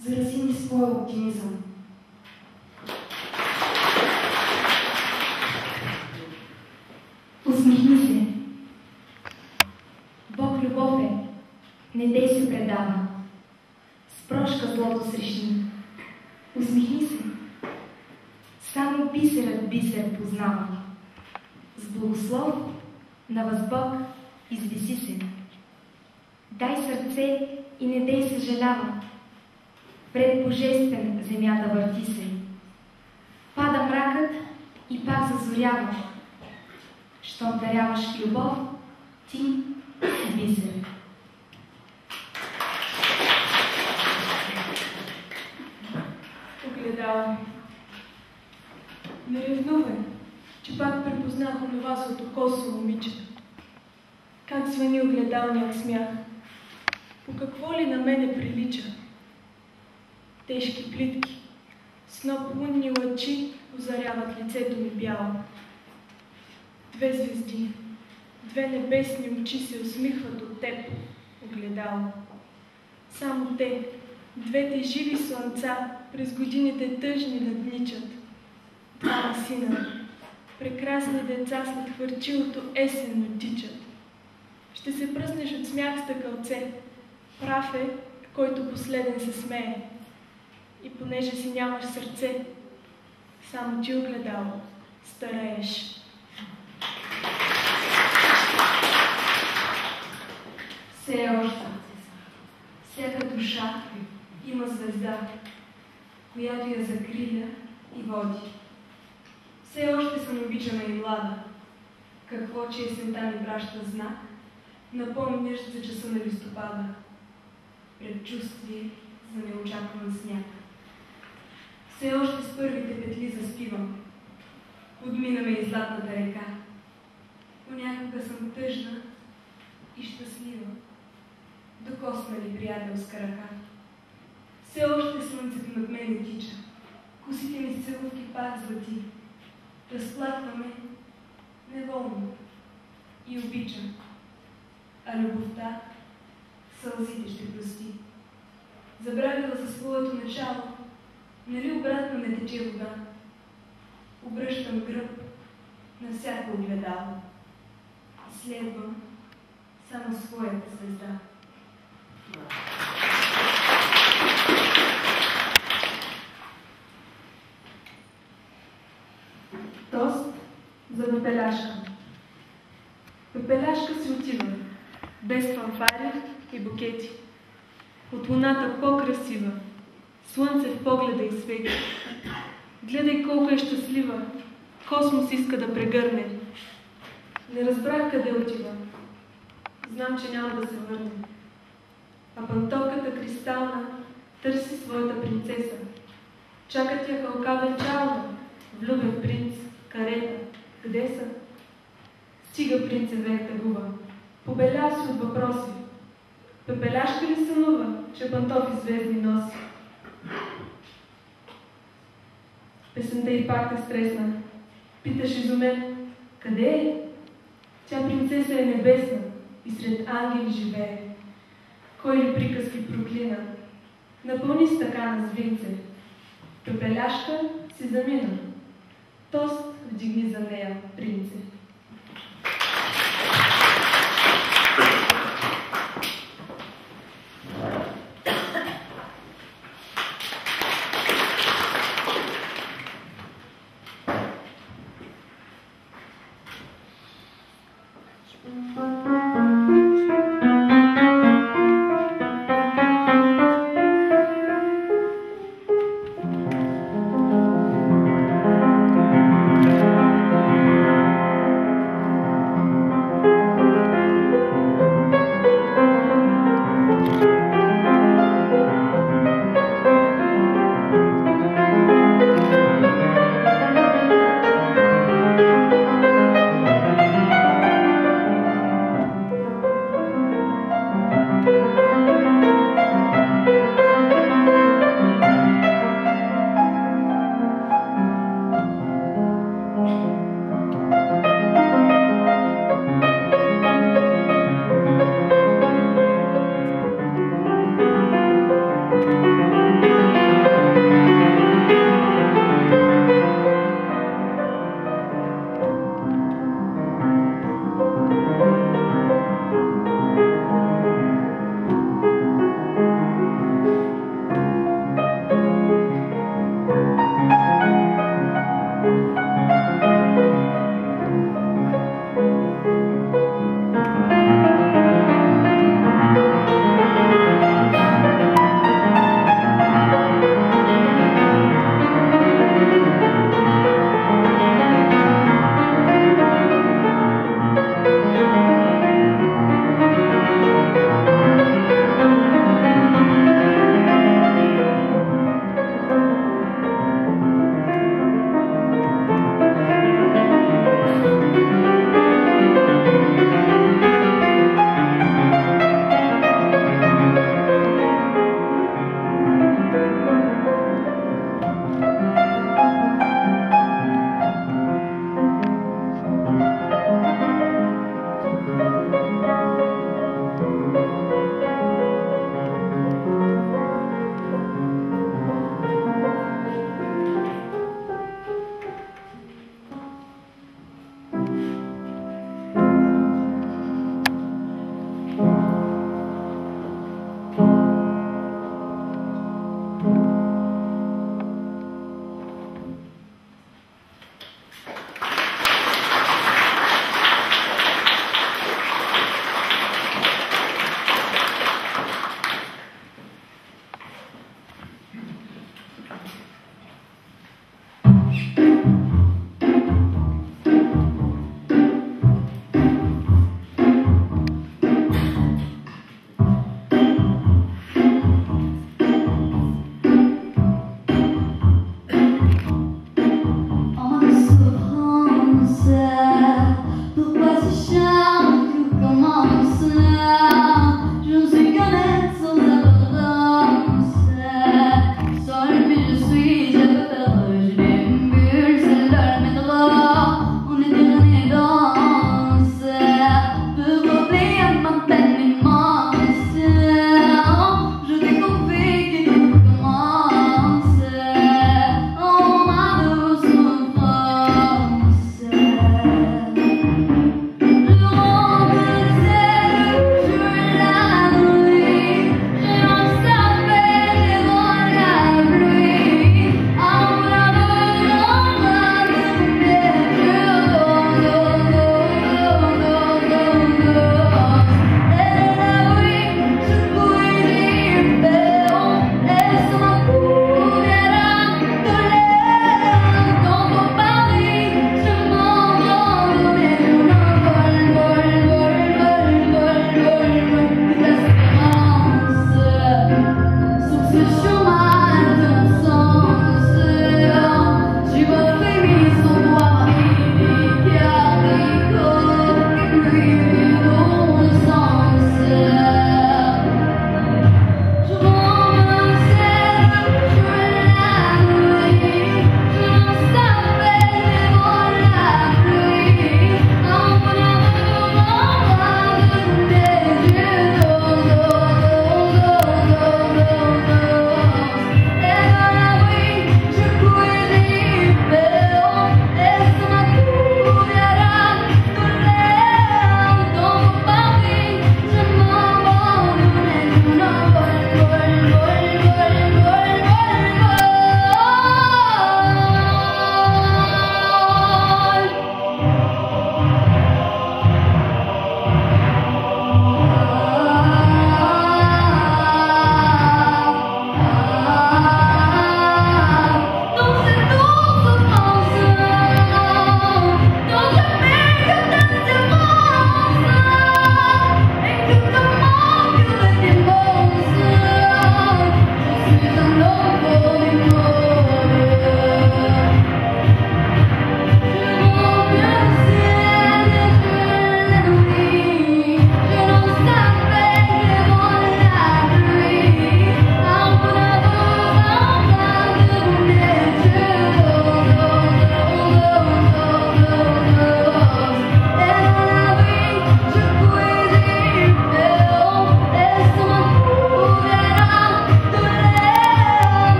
Зарази ми своя оптимизъм. Усмихни се. Бог любов е. Не дей се предава. С прошка злото срещни. Усмихни се. Само бисерът бисер познава. С благослов на възбог извиси се. Дай сърце и не дей съжалява. Пред божествен земята върти се. Пада мракът и пак зазорява. Щом даряваш любов, ти си бисер. Огледала. Не ревнувай, че пак припознах онова сладокосо момиче. Как звъни огледалният смях. По какво ли на мене прилича? Тежки плитки, сноп лунни лъчи озаряват лицето ми бяло. Две звезди, две небесни очи се усмихват от теб, огледало. Само те, двете живи слънца, през годините тъжни надничат. Двама сина, прекрасни деца след хвърчилото есенно тичат. Ще се пръснеш от смях с тъкълце. Прав е, който последен се смее. И понеже си нямаш сърце, само ти огледало, старееш. Все още, всяка душа има звезда, която я закриля и води. Все още съм обичана и млада. Какво, че есента ми праща знак, напомнящ за часа на листопада. предчувствие за неочакван сняг. Все още с първите петли заспивам. Подминаме и златната река. Понякога съм тъжна и щастлива. Докосна ли приятелска ръка? Все още слънцето над мене тича. Косите ми с целувки пак злати. Разплакваме неволно и обичам. А любовта сълзите ще прости. Забравила за своето начало, нали обратно не тече вода? Обръщам гръб на всяко огледало. Следвам само своята звезда. Тост за пепеляшка. Пепеляшка си отива, без фанфари и букети. От луната по-красива, слънце в погледа и свети. Гледай колко е щастлива, космос иска да прегърне. Не разбрах къде отива, знам, че няма да се върне. А пантовката кристална търси своята принцеса. Чакат я хълкавен чална, влюбен принц, карета. Къде са? Стига принце век тъгува, побелял си от въпроси. Пепеляшка ли сънува, че пантофи звездни носи? Песента й пак те стресна. Питаш изумен, къде е? Тя принцеса е небесна и сред ангели живее. Кой ли приказки проклина? Напълни стакана с винце. Пепеляшка си замина. Тост вдигни за нея, принце.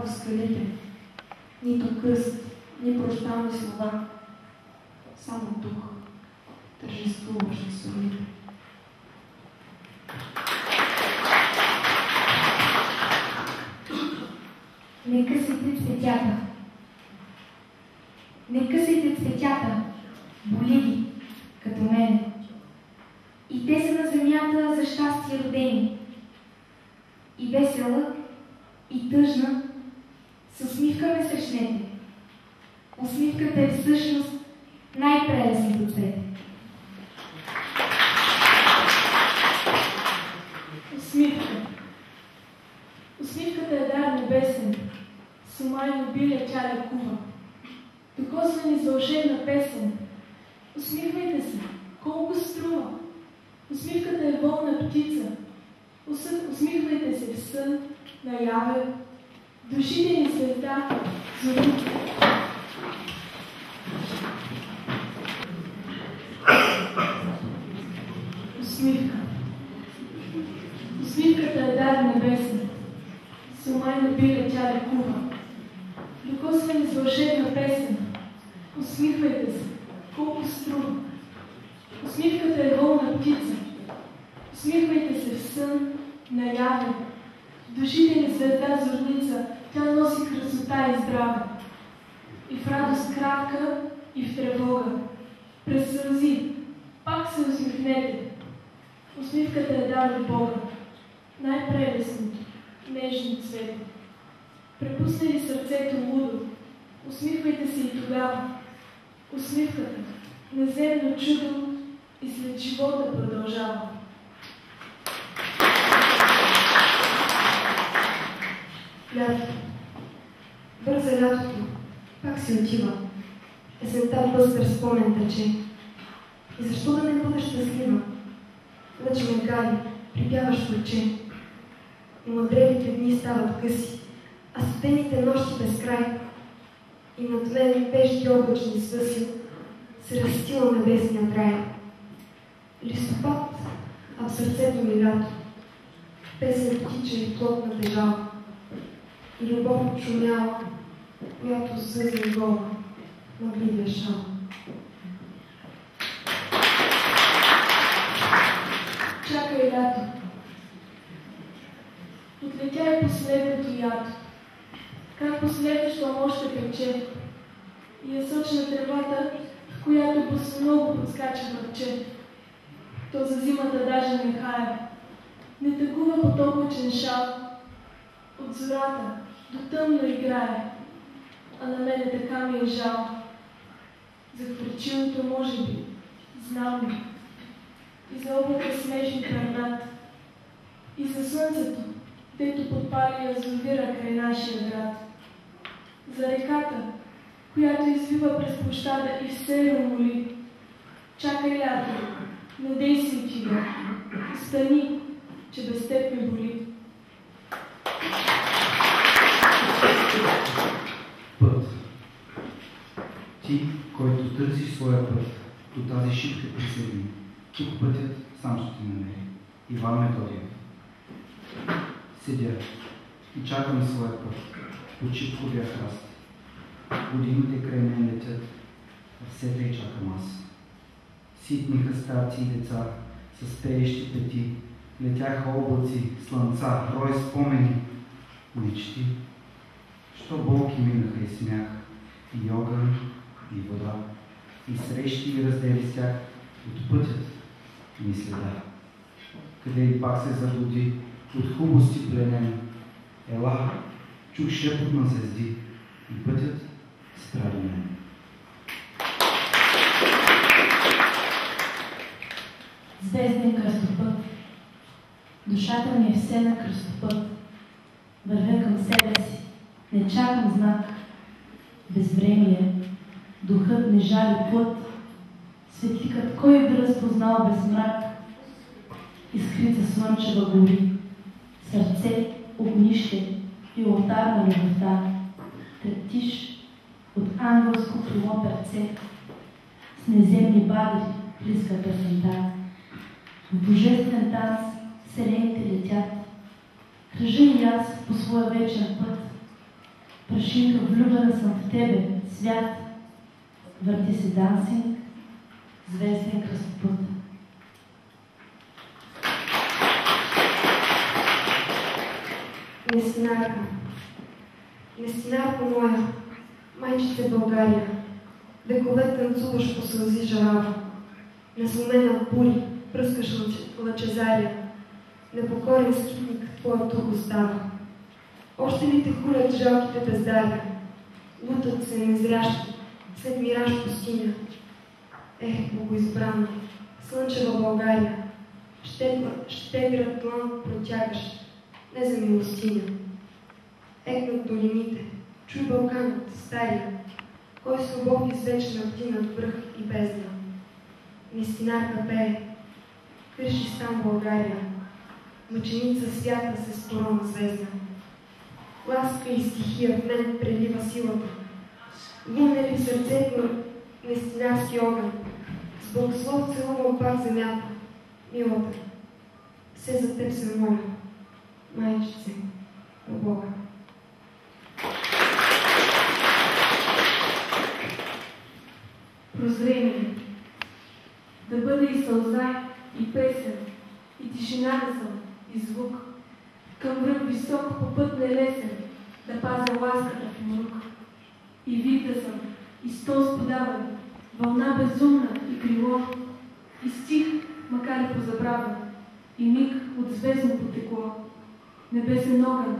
по скалите. Нито кръст, ни прощални слова. Само дух, тържествуваш на солите. Не късайте цветята. Не късайте цветята, боли ги, като мен. И те са на земята за щастие родени. И весела, и тъжна, с усмивка ме срещнете. Усмивката е всъщност най-прелесното цвете. Усмивка. Усмивката е дар небесен, с ума и обилие тя лекува. Докосва ни с вълшебна песен. Усмихвайте се, колко струва. Усмивката е волна птица. Усмихвайте се в сън, наяве, душите ни света, зори. Усмивка. Усмивката е дар небесен, с ума и обилие тя лекува. Докосва ни с вълшебна песен. Усмихвайте се, колко струва. Усмивката е волна птица. Усмихвайте се в сън, наяве. В душите ни света зорница, тя носи красота и здраве. И в радост кратка, и в тревога. През сълзи, пак се усмихнете. Усмивката е дар от Бога. Най-прелесното, нежно цвете. Препусне ли сърцето лудо, усмихвайте се и тогава. Усмивката, неземно чудо, и след живота продължава. Лято. Бърза лятото. Пак си отива. Есента бъстър спомен тече. И защо да не бъдеш щастлива? Лъч ме гали, припяваш плече. Но мъдрелите дни стават къси, а студените нощи без край. И над мен пещи облачни свъси се разстила небесния край. Листопад, а в сърцето ми лято. Песен птича и плотна тежала. И любов отшумяла, която съзни гола на блидия шал. Чакай лято. Отлетя и последното ято. Как последващо още пече. И е сочна тревата, в която босоного подскача върче. То за зимата даже не хая. Не тъгува под облачен шал. От зората до тъмно играе, а на мене така ми е жал. За причиното може би, знам ли, и за облака смешни пернат, и за слънцето, дето подпали язовира край нашия град. За реката, която извива през площада и все моли. Чакай лято, не дей си отида, стани, че без теб ме боли. Път. Ти, който търсиш своя път, до тази шипка присъедини. Тук пътят сам ще ти намери. Иван Методиев. Седя и чакам своя път по чипковия храст. Годините край мен летят, а все тъй чакам аз. Ситниха старци и деца с пеещи пети, летяха облаци, слънца, рой спомени, мечти. Що болки минаха и смях, и огън, и вода, и срещи и раздели с тях от пътят ни следа. Къде и пак се заблуди, от хубости пленен. Ела, чух шепот на звезди и пътят спря до мен. Звезден кръстопът. Душата ми е все на кръстопът. Вървя към себе си. Не чакам знак. Безвремие. Духът не жали плът. Светликът кой би разпознал без мрак? Искрица слънчева гори. Сърце, огнище и олтар на любовта. Трептиш от ангелско крило перце. С неземни бадри близка песента. В божествен танц селените летят. Кръжа и аз по своя вечен път. Прашинка, влюбена съм в тебе, свят. Върти се дансинг, звезден кръстопът. Нестинарка, нестинарка моя, майчице България, векове танцуваш по сълзи жарава, незломена от бури, пръскаш лъчезария, непокорен скитник твоя дух остава. Още ли те хулят жалките бездария, лутат се незрящи, след мираж пустиня. Богоизбрана, слънчева България, щедрат длан протягаш, не за милостиня. Над долините, чуй Балканът, стария, кой с любов извечна вдинат връх и бездна. Нестинарка пее, кръши сам България, мъченица свята се с корона звездна. Ласка и стихия в мен прелива силата, луне ли сърцето нестинарски огън, с благослов целувам пак земята, милата. Все за теб се моля, майчице на Бога. Прозрение. Да бъде и сълза, и песен, и тишина да съм, и звук. Към връх висок по път нелесен, да пазя ласката в мрук. И вид да съм, и стол сподаван, вълна безумна и крило, и стих, макар и позабравен, и миг от звездно потекло. Небесен огън,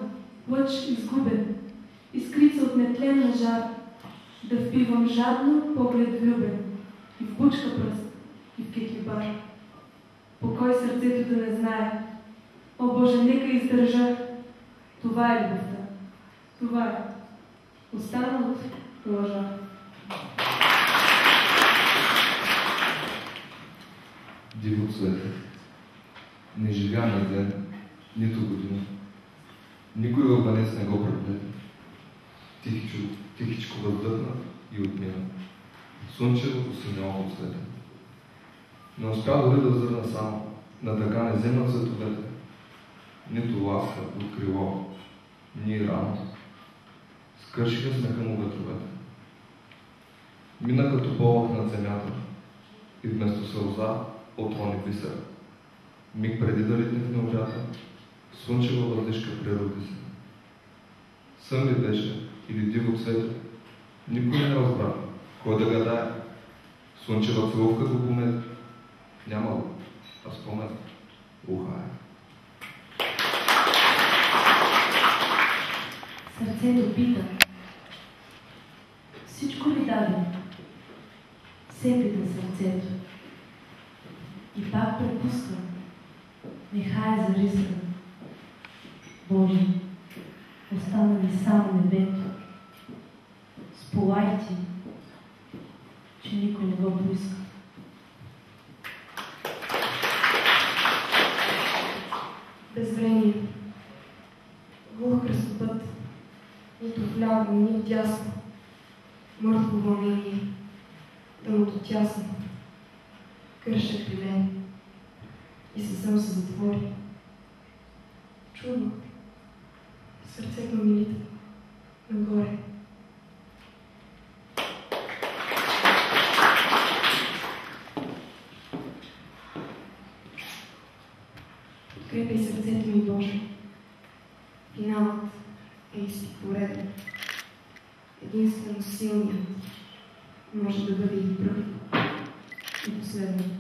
лъч изгубен, искрица от нетленна жар, да впивам жадно поглед влюбен, и в бучка пръст, и в кекибар. Покой сърцето да не знае. О, Боже, нека издържа. Това е любовта. Това е. Останалото лъжа. Диво цвете. Не живя на ден, нито година. Никой вълбанец не го преплете. Тихичко въздъхна и отмина. Слънчевото синяло цвете. Не успя дори да зърна само, на тъга не взема цветовете. Нито ласка от крило, ни рано. Скършиха смеха му ветровете. Мина като болък над земята и вместо сълза отрони бисер. Миг преди да литне в необята, слънчева въздишка природи се. Сън ли беше или диво цвете, никой не разбра, кой да гадае. Слънчева целувка го помет, няма го, а спомен ухае. Сърцето пита. Всичко ли даде? Все пита сърцето. И пак препускам. Неха е зарисана. Боже, остана ли само небето? Сполай ти, че никой не го поиска. Безвремие. Глух кръстопът. Нито вляво, ни вдясно. Мъртво вълнение. Дъното тясно. Кърша криле. И съвсем се затвори. Чудо. Сърцето ми лита нагоре. Подкрепяй сърцето ми, Боже. Финалът е изпореден. Единствено силният може да бъде и пръв, и последен.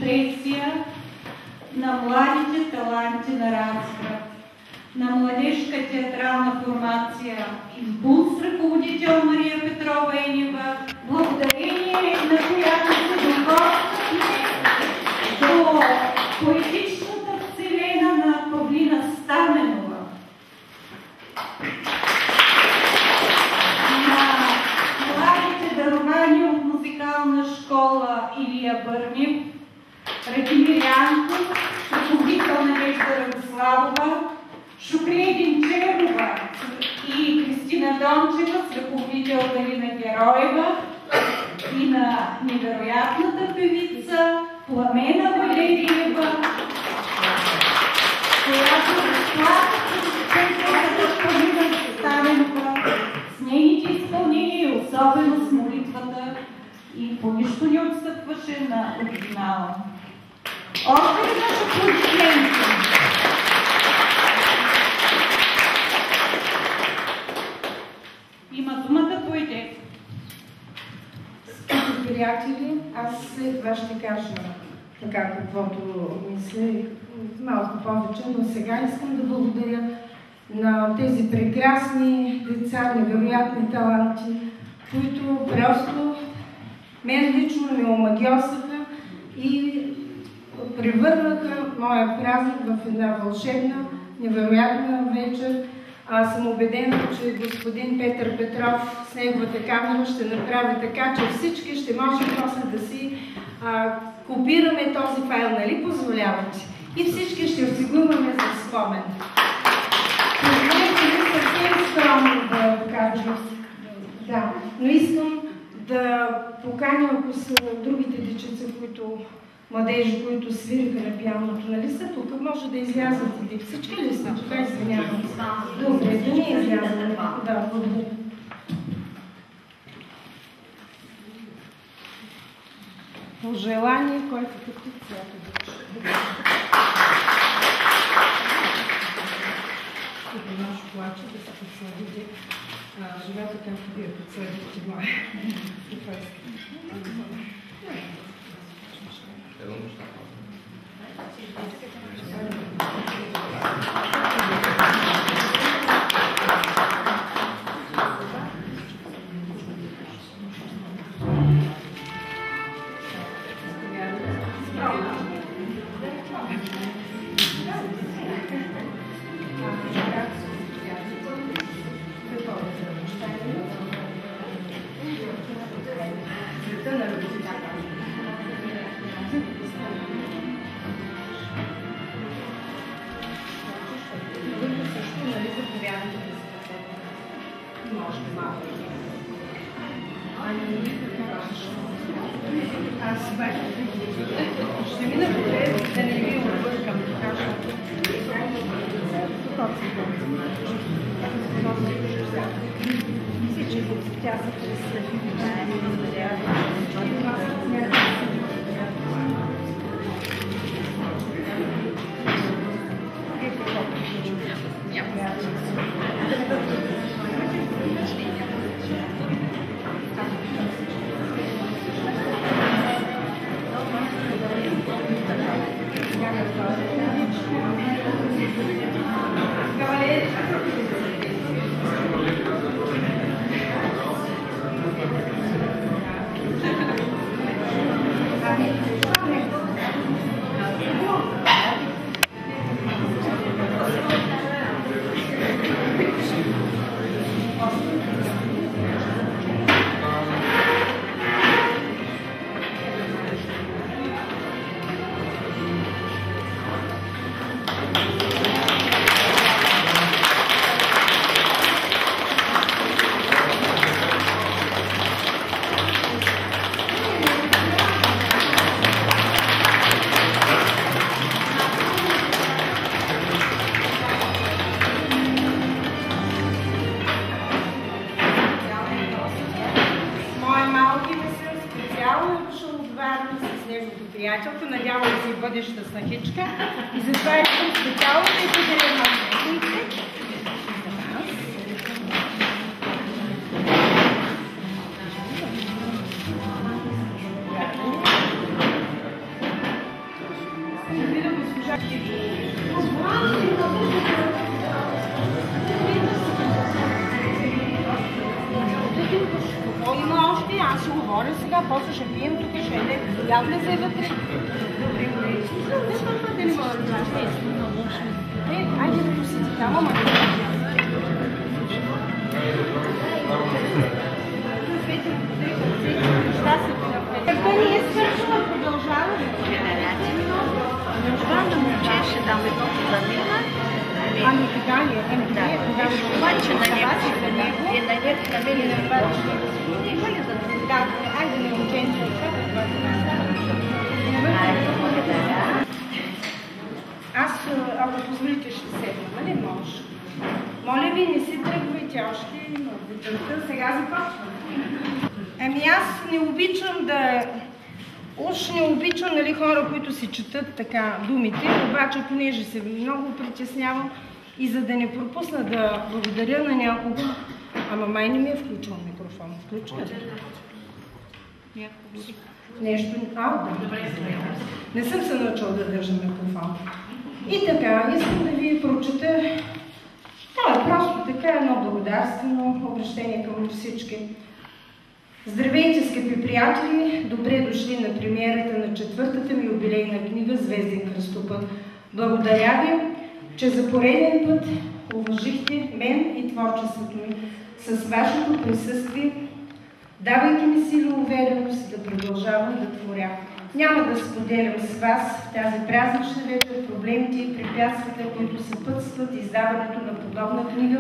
импресия на младите таланти на Разград, на младежка театрална формация Импулс, ръководител Мария Петрова Енева, благодарение на която се докосва Бърнев, Радимир Янков, ръководител Надежда Радославова, Шукрия Динчерова и Кристина Дончева, ръководител Галина Героева, и на невероятната певица Пламена Валериева, която с нейните изпълнения, особено с молитвата, и по нищо не отстъпваше на оригинала. Още веднъж аплодисменти. Има думата поете. Скъпи приятели, аз след това ще кажа така каквото мисля, малко повече, но сега искам да благодаря на тези прекрасни деца, невероятни таланти, които просто мен лично ме омагьосаха и превърнаха моя празник в една вълшебна, невероятна вечер. Аз съм убедена, че господин Петър Петров с неговата камера ще направи така, че всички ще можем после да си копираме този файл, нали позволявате? И всички ще си го имаме за спомен. Позволете ми съвсем скромно да кажа. Да, но искам да поканя, ако са другите дечица, младежи, които свириха на пианото, нали са тук, може да излязат и всички ли са тук, извинявам. Добре, да не излязат. Да, благодаря. Пожелание, който като цвято да Като наш плаче, да се подсладите живота, както вие подсладите моя. Надявам се и бъдеща снахичка. И затова искам специално да й подаря на снахите. Какво има още? Аз ще говоря сега, после ще пием тук, ще еде. Я влезе вътре. Да не мога да кажа. Айде да посети там, ама не Как да ни е свършила, продължава. Обаче на него и на него намери на бачка. Има ли за това? Айде не ученци от това. Аз, ако позволите, ще седна, нали може? Моля ви, не си тръгвайте още на вечерта, сега започвам. Ами аз не обичам да... Уж не обичам, нали, хора, които си четат така думите, обаче понеже се много притеснявам и за да не пропусна да благодаря на някого, ама май не ми е включил микрофон. Включва ли? Нещо... да. Не съм се научила да държа микрофон. И така, искам да ви прочета. Това е просто така едно благодарствено обращение към всички. Здравейте, скъпи приятели! Добре дошли на премиерата на 4-та ми юбилейна книга «Звезден кръстопът». Благодаря ви, че за пореден път уважихте мен и творчеството ми с вашето присъствие, давайки ми сила и увереност да продължавам да творя. Няма да споделям с вас в тази празнична вечер проблемите и препятствията, които съпътстват издаването на подобна книга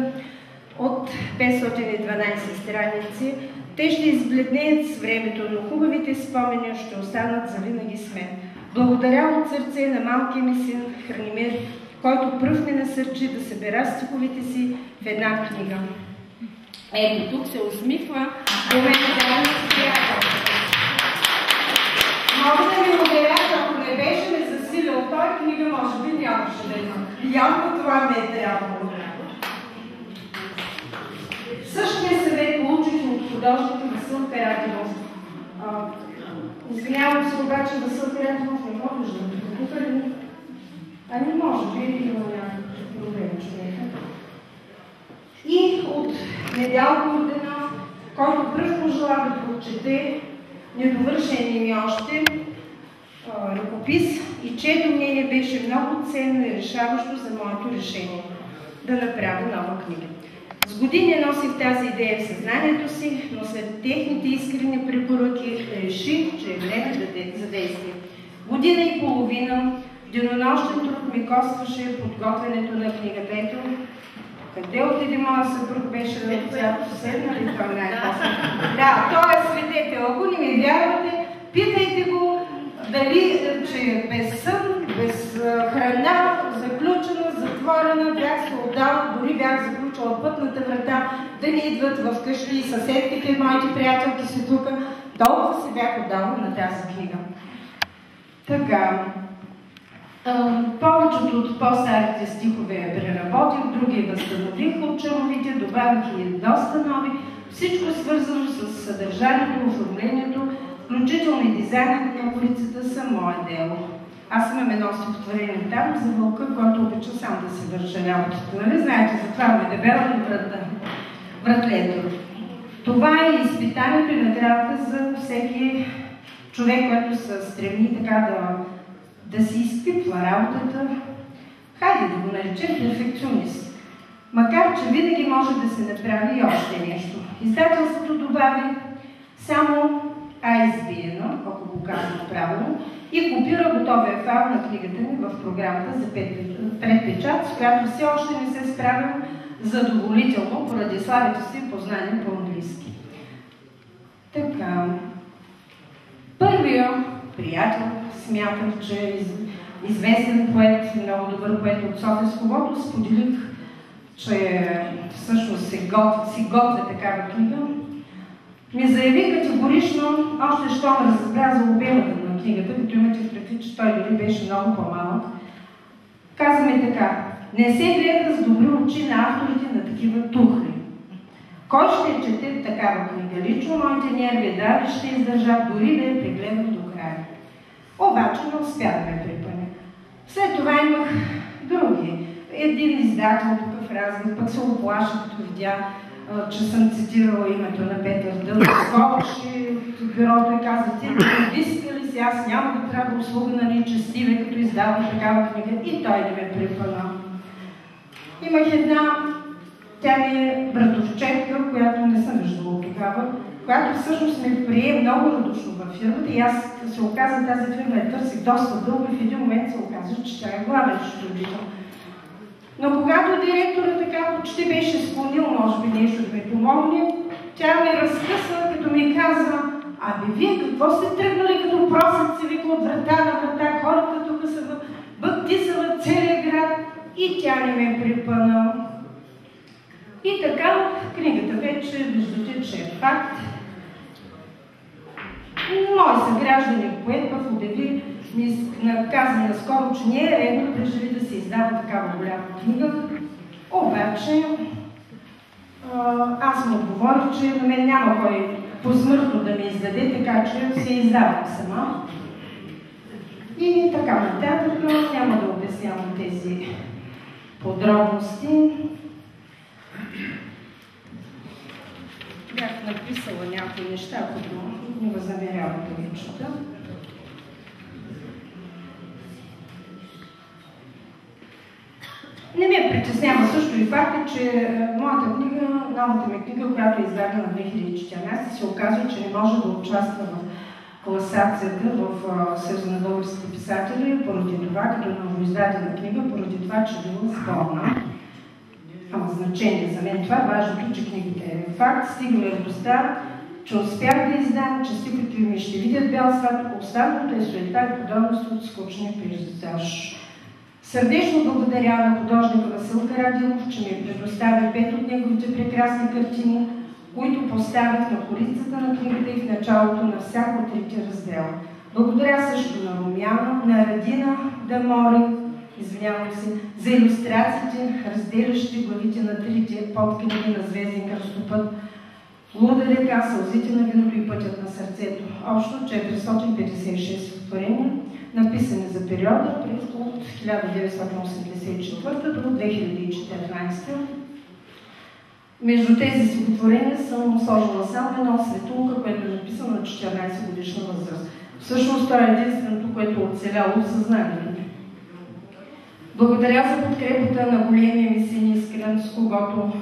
от 512 страници. Те ще избледнеят с времето, но хубавите спомени ще останат завинаги с мен. Благодаря от сърце на малкия ми син Хранимир, който пръв ме насърчи да събера стиховете си в една книга. Ето тук се усмихва до мен заедно с приятелката. Мога да ви уверя, че ако не беше ме засилил той, книга може би нямаше да има. Явно това ме е трябвало. Същия съвет получих от художника Васил Карадинов. Извинявам се обаче, Васил Карадинов не го виждам. Ами може би има някакъв проблем човека. И от Недялко Орденов, който пръв пожела да прочете недовършен ми още ръкопис и чието мнение беше много ценно и решаващо за моето решение да направя нова книга. С години носих тази идея в съзнанието си, но след техните искрени препоръки реших, че е време за действие. Година и половина денонощен труд ми костваше подготвянето на книгата. Ето, къде отиде моя съпруг, беше на лицето, седна ли това най-после? Да, той е свидетел. Ако не ми вярвате, питайте го дали, че е без сън, без храна, заключена, затворена, бях се отдала, дори бях заключила пътната врата, да ни идват в къщи и съседките, моите приятелки си тук. Толкова се бях отдала на тази книга. Така, повечето от по-старите стихове преработих, други възстанових от чумовите, добавих и доста нови. Всичко свързано с съдържанието, оформлението, включително и дизайнът на улицата са мое дело. Аз имам едно стихотворение там за вълка, който обича сам да си върша работата. Нали знаете, затова ме дебела на вратлето. Това е изпитанието и наградата за всеки човек, който се стреми така да си изпипва работата. Хайде да го наречем перфекционист. Макар, че винаги може да се направи и още нещо. Издателството добави само избиено, ако го казвам правилно, и копира готовия файл на книгата ми в програмата за предпечат, с която все още не се справям задоволително поради слабите си познания по английски. Така. Първия приятел, смятам, че е известен поет, много добър поет от Софийско лото, споделих, че всъщност си готвя такава книга. Ми заяви категорично, още що ме разбра за обемата на книгата, като имате предвид, че той дори беше много по-малък. Каза ми така: не се гледа с добри очи на авторите на такива тухли. Кой ще чете такава книга? Лично моите нерви дали ще издържат, дори да я прегледах до края. Обаче не успя да ме припъне. След това имах други. Един издател тук в разговор, пък се оплаша, като видя, че съм цитирала името на Петър Дългов, от бюрото и каза: ти иска ли си, аз няма да трябва услуга на нечестиве, като издавам такава книга, и той не ме припъна. Имах една, тя ми е братовчетка, която не съм виждала тогава, която всъщност ме прие много радушно във фирмата, и аз се оказа, тази фирма я търсих доста дълго и в един момент се оказа, че тя е главен счетоводител. Но когато директора така почти беше склонил, може би нещо да ми помогне, тя ме разкъсва, като ми казва: абе, вие какво сте тръгнали като просъци, вика, от врата на врата, хората тук са баптисват целия град, и тя не ме припъна. И така книгата вече виждате, че е факт. Мой съгражданин Поетбах обяви, каза наскоро, че не е редно преживи да се издава такава голяма книга. Обаче аз му отговорих, че на мен няма кой посмъртно да ми издаде, така че се издавам сама. И така нататък, но няма да обяснявам тези подробности. Бях написала някои неща, които не възнамерявам да ви чета. Не ме притеснява също и факта, че моята книга, новата ми книга, която е издадена в 2014, се оказва, че не може да участва в класацията в Съюза на българските писатели, поради това, като новоиздадена книга, поради това, че била спорна. Ама значение за мен това е важното, че книгата е факт, стигна е до стар, че успях да издам, че стиката ми ще видят бял свят, останалото е суета и подобност от скучния пейзаж. Сърдечно благодаря на художника Васил Карадилов, че ми предостави 5 от неговите прекрасни картини, които поставих на корицата на книгата и в началото на всяко от трите раздела. Благодаря също на Румяна, на Радина Дамори, извинявам се, за илюстрациите, разделящи главите на трите подкниги на Звезден кръстопът, Луда река, Сълзите на виното и Пътят на сърцето. Общо 456 стихотворения, написани за периода от 1984 до 2014. Между тези стихотворения съм сложила само едно светулка, което е написано на 14 годишна възраст. Всъщност това е единственото, което е оцеляло в съзнанието ми. Благодаря за подкрепата на големия ми син Искрен, с когото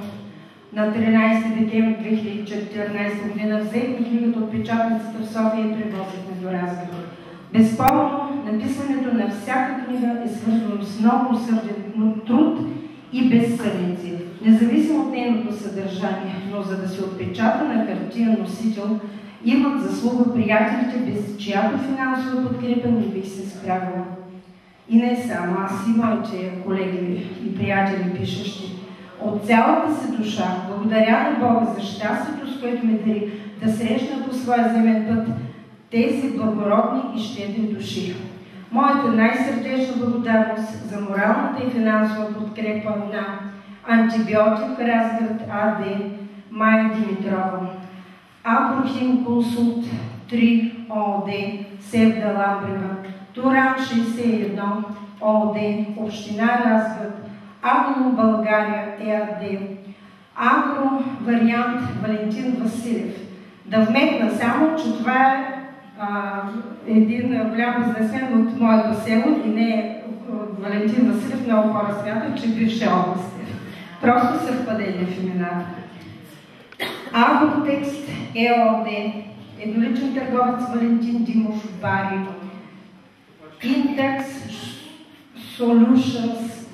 на 13 декември 2014 година взехме книгата от печатницата в София и превозихме до Разград. Безспорно, написането на всяка книга е свързано с много усърден труд и безсъдници, независимо от нейното съдържание, но за да се отпечата на хартиен носител, имат заслуга приятелите, без чиято финансова подкрепа не бих се справила. И не само аз и моите колеги и приятели пишещи. От цялата си душа благодаря на Бога за щастието, с което ме дари да срещна по своя земен път тези благородни и щедри души. Моята най-сърдечна благодарност за моралната и финансова подкрепа на Антибиотик Разград АД, Майя Димитрова, Агрохим Консулт 3 ООД, Севда Ламбрева, Туран 61 ООД, Община Разград, Агро България ЕАД, Агро Вариант Валентин Василев. Да вметна само, че това е един голям бизнесмен от моето село и не Валентин Василев, много хора смятат, че бивше областен. Просто съвпадение в имената. Агротекст ЕОД, едноличен търговец Валентин Димов Бари, Intex Solutions,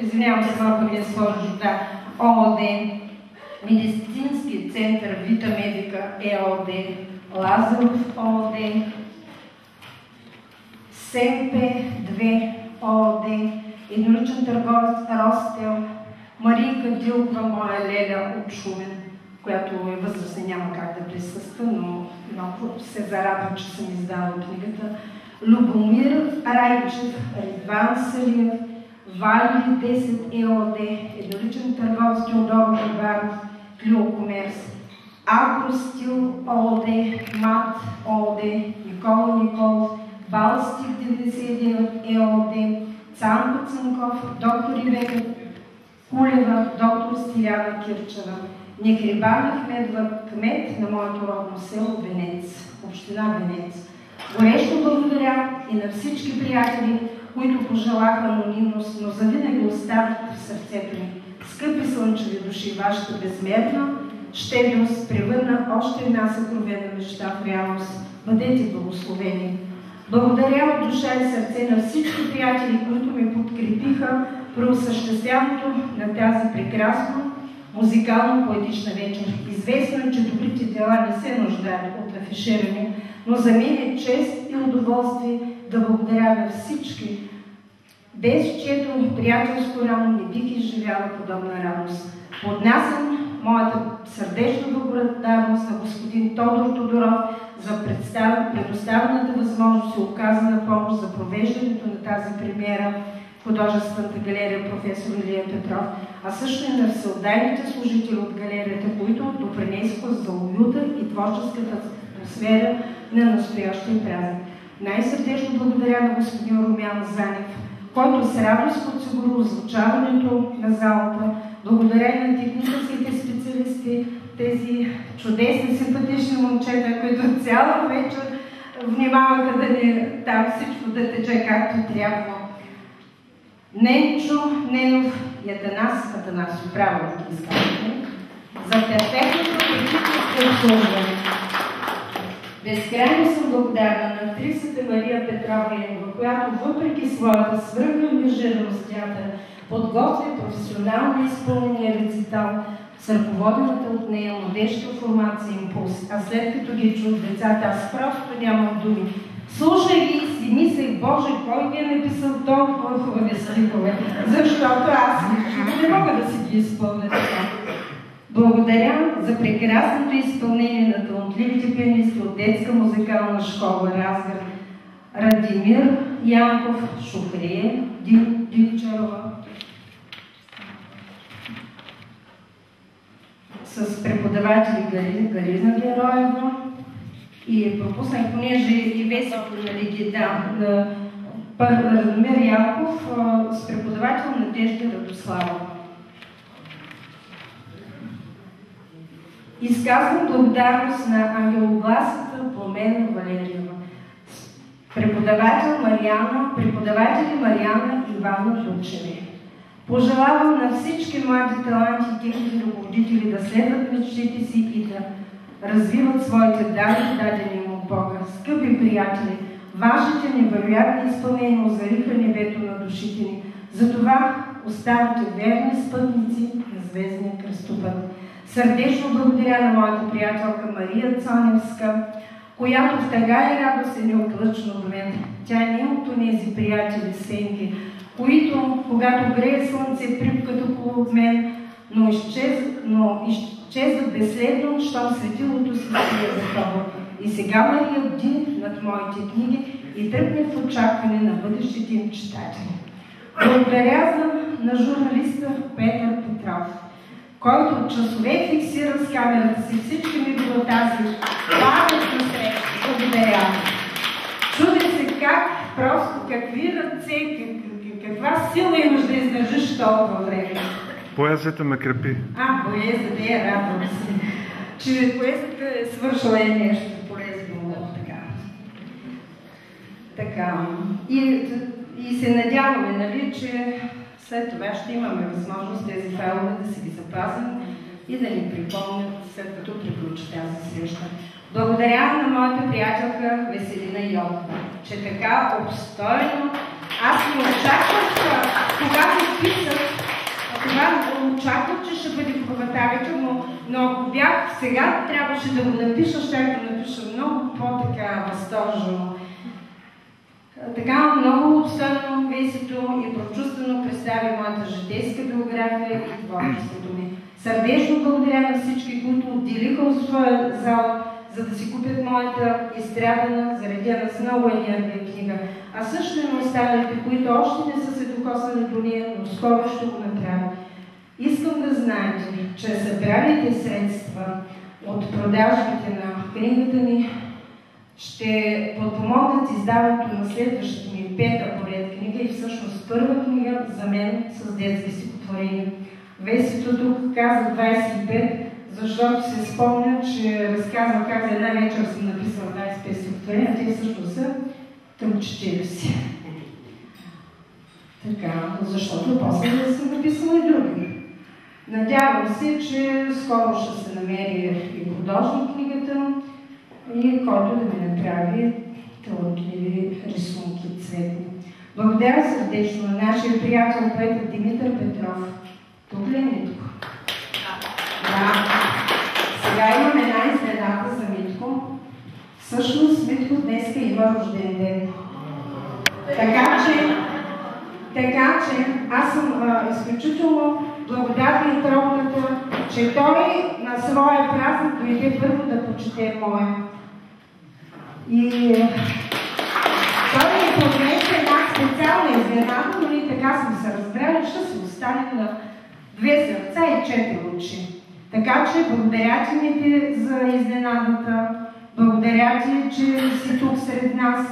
извинявам се, малко ми е сложно, да, ООД, Медицински център Вита Медика ЕОД, Лазаров ООД, СМП-2 ООД, едноличен търговец Ростел, Марийка Дилкова, моя леля от Шумен, която е възрастна, няма как да присъства, но много се зарадвам, че съм издала книгата. Любомир Райчев, Риван Салиев, Вали 10 ЕОД, едноличен търговец Теодор Грибаров, Клиокомерс, Агростил ООД, МАТ ООД, Никола Николов, Балстик 99 ЕОД, Цанко Цанков, доктор Ивека Кулева, доктор Стиляна Кирчева, Негрибана Ахмедова, кмет на моето родно село Венец, община Венец. Горещо благодаря и на всички приятели, които пожелаха анонимност, но завинаги остават в сърцето ми. Скъпи слънчеви души, вашата безмерна щедрост превърна още една съкровена мечта в реалност. Бъдете благословени. Благодаря от душа и сърце на всички приятели, които ме подкрепиха при осъществяването на тази прекрасна музикално-поетична вечер. Известно е, че добрите дела не се нуждаят от афиширане, но за мен е чест и удоволствие да благодаря на всички, без чието приятелско рамо не бих изживяла подобна радост. Поднасям моята сърдечна благодарност на господин Тодор Тодоров за предоставената възможност и оказана помощ за провеждането на тази премиера в художествената галерия професор Илия Петров, а също и на всеотдайните служители от галерията, които допринесоха за уюта и творческата атмосфера на настоящия празник. Най-сърдечно благодаря на господин Румян Занев, който с радост подсигури озвучаването на залата. Благодаря и на техническите специалисти, тези чудесни, симпатични момчета, които цяла вечер внимаваха да ни там всичко да тече както трябва. Ненчо Ненов и Атанас, правилно ги изказваме, за перфектното техническо обслужване. Безкрайно съм благодарна на актрисата Мария Петрова Енова, която въпреки своята свръхангажираност в театъра подготви професионално изпълнения рецитал с ръководената от нея младежка формация Импулс. А след като ги чух децата, аз просто нямам думи. Слушай ги и си мислех, Боже, кой ги е написал толкова хубави стихове, защото аз не мога да си ги изпълня така. Благодаря за прекрасното изпълнение на талантливите пианисти от детска музикална школа Разград, Радимир Янков, Шухрие, Динчарова, с преподаватели Галина Героева и пропуснах, понеже и Весето, нали ги дам, Радимир Янков с преподавател Надежда Радослава. Изказвам благодарност на ангелогласата Пламена Валериева, преподаватели Мариана Ивана Дучеви. Пожелавам на всички млади таланти и техните ръководители да следват мечтите си и да развиват своите дадени им от Бога. Скъпи приятели, вашите невероятни изпълнения озариха небето на душите ни. Затова оставате верни спътници на звездния кръстопът. Сърдечно благодаря на моята приятелка Мария Цоневска, която в тъга и радост е неотлъчна от мен. Тя не е от тези приятели сенки, които, когато грее слънце, припкат около мен, но изчезват безследно, щом светилото си скрие за това. И сега Мария бди над моите книги и тръпне в очакване на бъдещите им читатели. Благодаря на журналиста Петър Петров, който часове фиксира с камерата си всички ми било тази паметна среща. Благодаря. Чудя се как, просто какви ръце, каква сила имаш да издържиш толкова време. Поезията ме крепи. Поезията е, радвам се, че поезията е свършила нещо полезно. Така. И се надяваме, нали, че след това ще имаме възможност тези файлове да си ги запазим и да ни припомнят, след като приключи тази среща. Благодаря на моята приятелка Веселина Йотова, че така обстойно, аз не очаквах, когато писах, очаквах, че ще бъде хубавата вечер, но ако бях сега, трябваше да го напиша, ще да напиша много по-така възторжено. Така много обстойно, весето и прочувствено представи моята житейска биография и творчеството ми. Сърдечно благодаря на всички, които отделиха от своя зал, за да си купят моята изтрядана, заредена с много енергия книга, а също и на останалите, които още не са се докоснали до нея, но скоро ще го направят. Искам да знаете, че събраните средства от продажбите на книгата ми ще подпомогнат издаването на следващата ми пета поред книга и всъщност първа книга за мен с детски стихотворения. Весето тук каза 25, защото се спомня, че разказва как за една вечер съм написала 25 стихотворения, а те всъщност са към 40. Така, защото после да съм написала и други. Надявам се, че скоро ще се намери и художник книгата, и който да ми направи талантливи рисунки цветни. Благодаря сърдечно на нашия приятел поетът Димитър Петров. Тук ли е Митко? Да. Сега имаме една изненада за Митко. Всъщност Митко днеска има рожден ден. Така че аз съм изключително благодарна и трогната, че той на своя празник дойде първо да почете моя. И той ми поднесе една специална изненада, но и така сме се разбрали, ще се остане на 2 сърца и 4 очи. Така че благодаря ти, Мити, за изненадата. Благодаря ти, че си тук сред нас.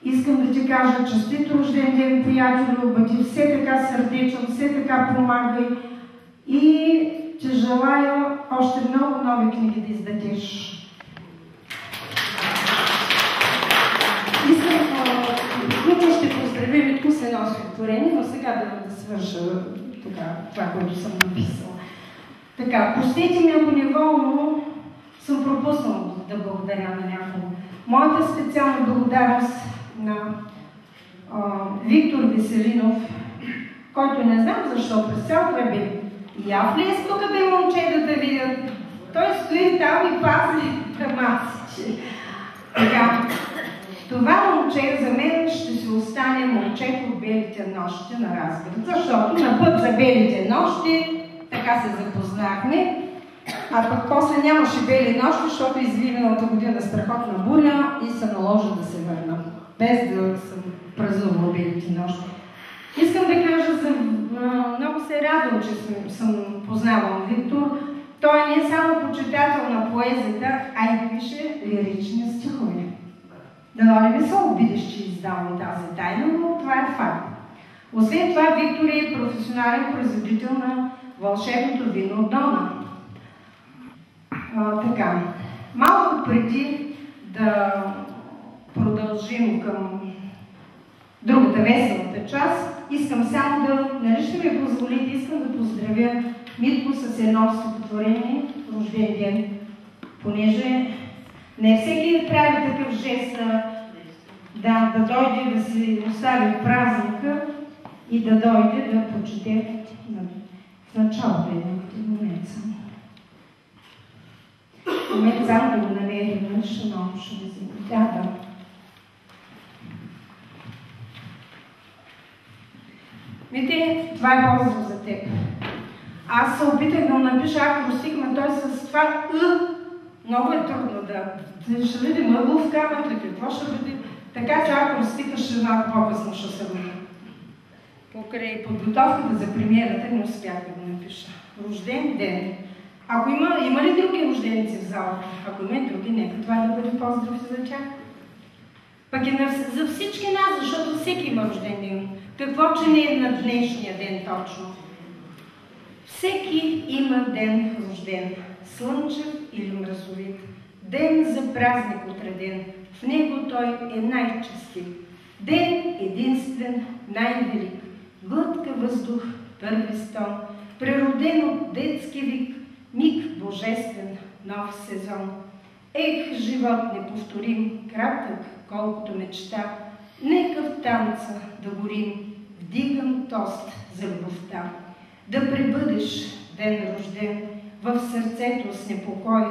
Искам да ти кажа честит рожден ден, приятелю, бъди все така сърдечен, все така помагай и ти желая още много нови книги да издадеш. Искам, ще поздравя Митко с едно стихотворение, но сега да свърша това, което съм написала. Така, простете ми, ако неволно съм пропуснала да благодаря на някого. Моята специална благодарност на Виктор Веселинов, който не знам защо през цял време яв ли е тук бе момче да видят. Той стои там и пази масичи. Така, това момче за мен ще се остане момчето от белите нощи на Разград, защото на път за белите нощи така се запознахме, а пък после нямаше бели нощи, защото изви миналата година страхотна буря и се наложи да се върна, без да съм празнувала белите нощи. Искам да кажа, много се радвам, че съм познавала Виктор. Той не е само почитател на поезията, а и пише лирични стихове. Дано не ми се обидиш, че издавам тази тайна, но това е факт. Освен това, Виктор е професионален производител на вълшебното вино от Дона. Така, малко преди да продължим към другата веселата част, искам само да, нали ще ми позволите, искам да поздравя Митко с едно стихотворение, рожден ден, понеже не всеки прави такъв жест да дойде да си остави празника и да дойде да прочете в началото един момент само. Момент само да го намерим, ще много ще ви взема. Да. Мите, това е поздрав за теб. Аз се опитах да му напиша акростик, но той с това много е трудно да ще видим ъгъл в камък, какво ще бъде. Така че акростика ще малко по-късно ще се бъде. Покрай подготовката за премиерата не успях да го напиша. Рожден ден. Ако има ли други рожденици в залата? Ако има други, нека това да бъде поздрав за тях. Пък е за всички нас, защото всеки има рожден ден. Какво, че не е на днешния ден точно? Всеки има ден рожден, слънчев или мразовит. Ден за празник отреден, в него той е най-честив. Ден единствен, най-велик, глътка въздух, първи стон, прероден от детски вик, миг божествен, нов сезон. Ех, живот неповторим, кратък, колкото мечта, нека в танца да горим, вдигам тост за любовта. Да пребъдеш, ден рожден, в сърцето с непокой,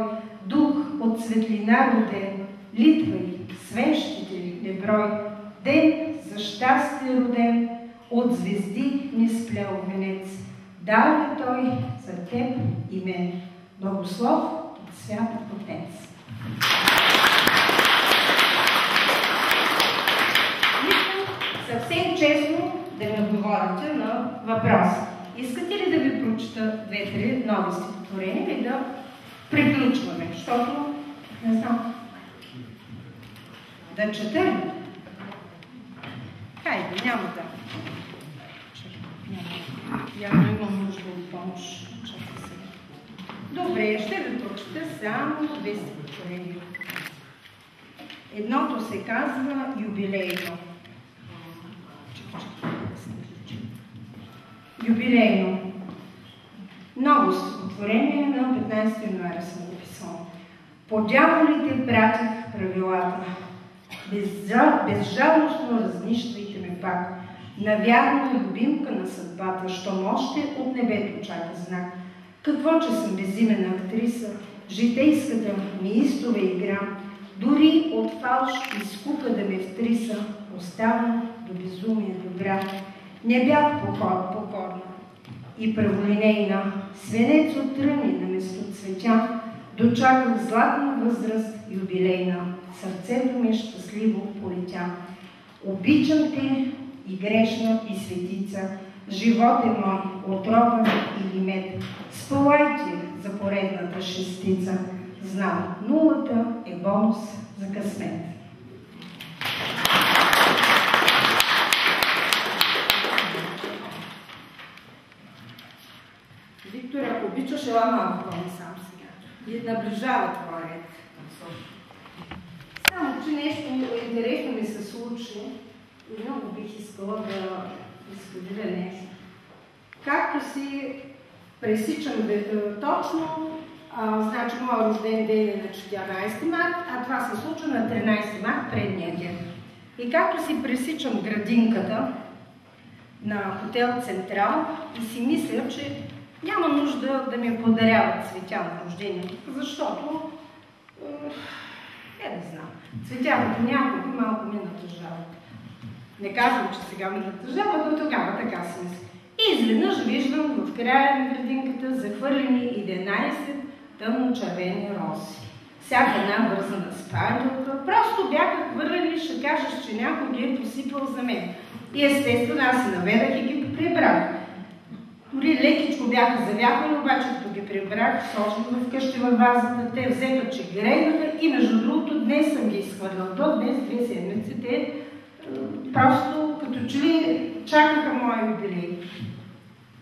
дух от светлина роден, литвай, свещите неброй, ден за щастие роден, от звезди ни сплел венец. Даде той за теб и мен, благослов от свят Отец. Съвсем честно да ми отговорите на въпроса. Искате ли да ви прочета 2-3 нови стихотворения и да приключваме? Защото, не знам, да чета ли? Хайде, няма да. Явно имам нужда от помощ. Добре, ще ви прочета само 2 стихотворения. Едното се казва юбилейно. Юбилейно. Много стихотворение на 15 януаря съм написала. По дяволите пратих правилата. безжалостно разнищвайте ме пак. Навярно е любимка на съдбата, щом още от небето чака знак. Какво, че съм безименна актриса, житейската ми истова игра, дори от фалш и скука да ме втриса, оставам до безумие добра. Не бях покорна и праволинейна, свенец от тръни наместо цветя, дочаках златна възраст юбилейна, сърцето ми щастливо полетя. Обичам те и грешна и светица, живот е мой, отрова или мед. Спалайте за поредната шестица, знам, нулата е бонус за късмет. Виктор, ако обичаш, ела малко по-насам сега. И наближава това ред. Само, че нещо интересно ми се случи и много бих искала да споделя нещо. Както си пресичам точно, значи моят рожден ден е на 14 март, а това се случва на 13 март предния ден. И както си пресичам градинката на хотел Централ и си мисля, че няма нужда да ми подаряват цветя на рождението, защото, не знам, цветята няколко малко ме натъжават. Не казвам, че сега ме натъжават, но тогава така си мисля. И изведнъж виждам в края на градинката захвърлени 11 тъмно-червени рози. Всяка една вързана с пайлюка. Просто бяха хвърлени, ще кажеш, че някой ги е посипал за мен. И естествено аз се наведах и ги прибрах. Дори лекичко бяха завякали, обаче като ги прибрах, сложих вкъщи във вазата, те взеха, че грейнаха и между другото днес съм ги изхвърлял. До днес, 2 седмици, те просто като че ли чакаха моя юбилей.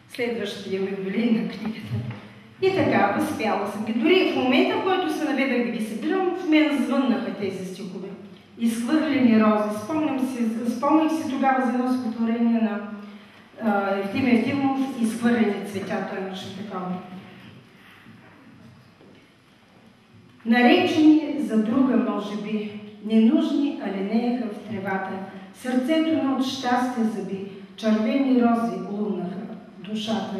Следващия юбилей на книгата. И така, възпяла съм ги. Дори в момента, в който се наведах да ги събирам, в мен звъннаха тези стихове. Изхвърлени рози. Спомних си тогава за едно стихотворение на Евтим Евтимов, изхвърлени цветя, той имаше такова. Наречени за друга, може би, ненужни алинеяха в тревата. Сърцето ми от щастие заби, червени рози луннаха душата.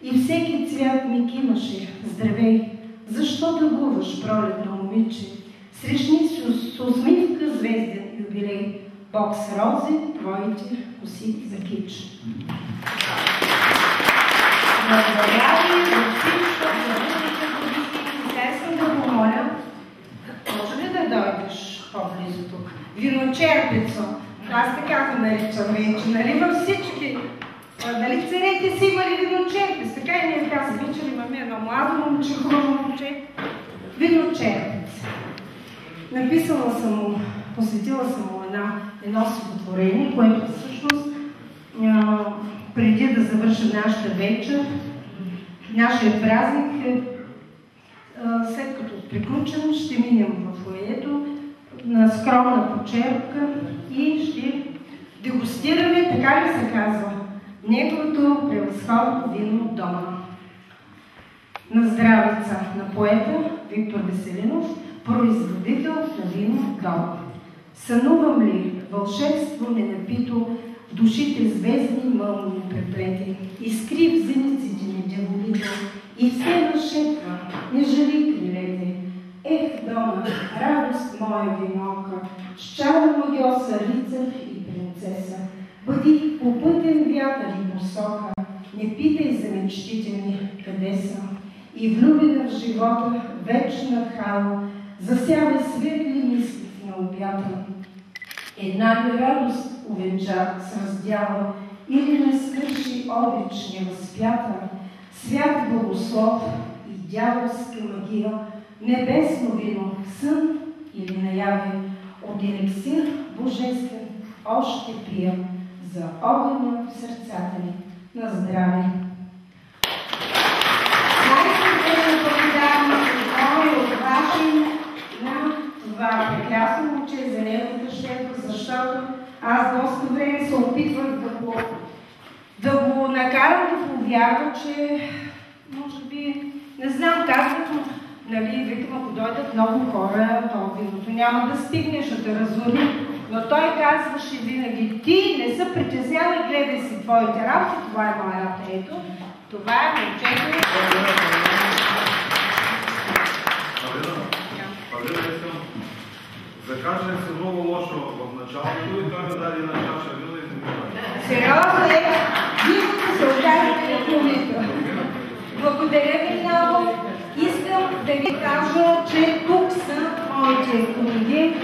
И всеки цвят ми кимаше, здравей, защо тъгуваш, пролетно момиче? Срещни с усмивка звезден юбилей, Бог с рози, твоите коси за кич. Благодаря ви за всичко, за другите години. Сега искам да помоля, може ли да дойдеш по-близо тук? Виночерпицо, аз така го наричам вече, нали във всички, нали царете си имали виночерпиц, така и ние тази вечер имаме едно младо момче, хубаво момче, виночерпиц. Написала съм му, посветила съм му едно стихотворение, което всъщност преди да завършим нашата вечер, нашия празник, след като приключим, ще минем в фоайето на скромна почерпка и ще дегустираме, така ли се казва, неговото превъзходно вино от дома. На здравица на поета Виктор Веселинов, производител на вино от дома. Сънувам ли вълшебство ненапито, в душите звездни мълни преплети, изкри в зениците ми дяволите, и все нашепва, не жали крилете. Ех, дома, радост моя винока, с чара магиоса, рицар и принцеса, бъди попътен вятър и посока, не питай за мечтите ми, къде са, и влюбена в живота, вечна хала, засявай светли мисли на обята. Една ми радост увенча с раздяла, или не свърши обич невъзпята, свят благослов и дяволска магия, небесно вино, сън или наяви, от еликсир божествен още пия, за огъня в сърцата ни. На здраве! Най-сърдечна благодарност от ваши на това прекрасно момче за неговата шефа, защото аз доста време се опитвах да го накарам да повярва, че може би, не знам, казват му, нали, викам, ако дойдат много хора, то виното няма да стигне, ще те разори. Но той казваше винаги, ти не се притеснявай, гледай си твоите работи, това е моя работа. Ето, това е момчето. Закажали се много лошо в началото и той ми даде една чаша вино и не. Сериозно е, виното се окажете на полито. Благодаря ви много. Искам да ви кажа, че тук са моите книги.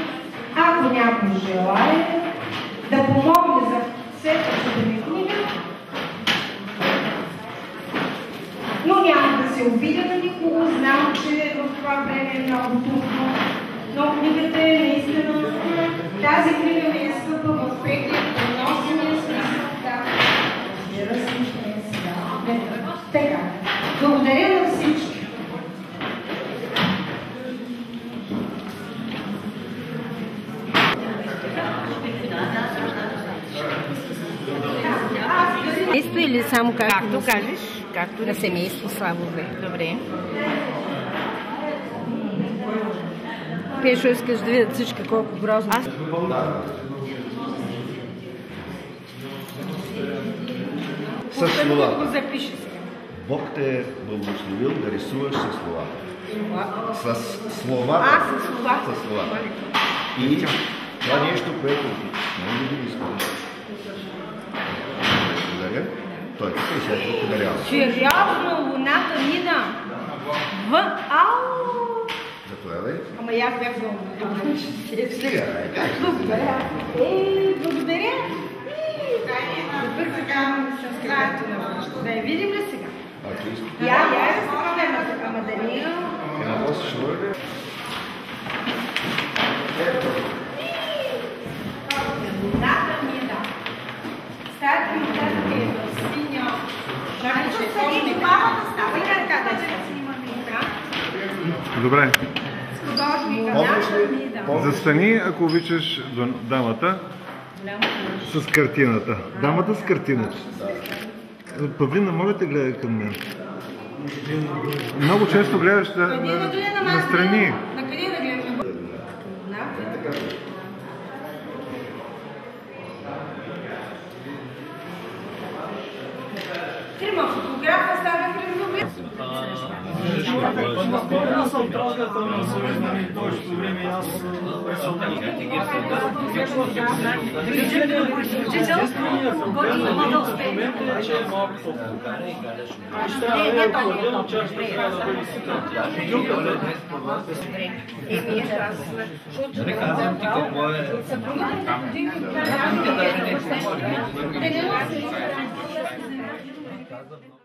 Ако някой желае да помогне за следващата ми книга, но няма да се обидя на никого. Знам, че в това време е много трудно. Но книгата е наистина... Тази книга ми е скъпа в преглед, носения смисъл. Да, разбира се, ще е сега. Така, благодаря на всички. Семейство или само както кажеш? Както на семейство, Славове. Добре. Пешо, искаш да видят всички колко грозно. Със слова. Бог те е благословил да рисуваш със слова. С слова. Със слова. И това нещо, което много да ви изпълня. Благодаря. Той тук и сега тук дарява. Сериозно, луната мина. Заповядай. Ама и аз бях много. Стига, как ще благодаря. Благодаря. Добър така с краето на външно. Да я видим ли сега? Я разпокаме, ама Дания. Една после ще бъде. Луната мина. Стаята ми каза е в синя. Чакай, че точно мамата става и ръка да се снимаме. Добре. Да. Застани, ако обичаш дамата с картината. Дамата с картината. Павлина, моля те гледай към мен. Много често гледаш настрани. На къде да гледам? Трима фотографа станаха разговори. Аз съм трагата на съвременни в повечето време и аз съм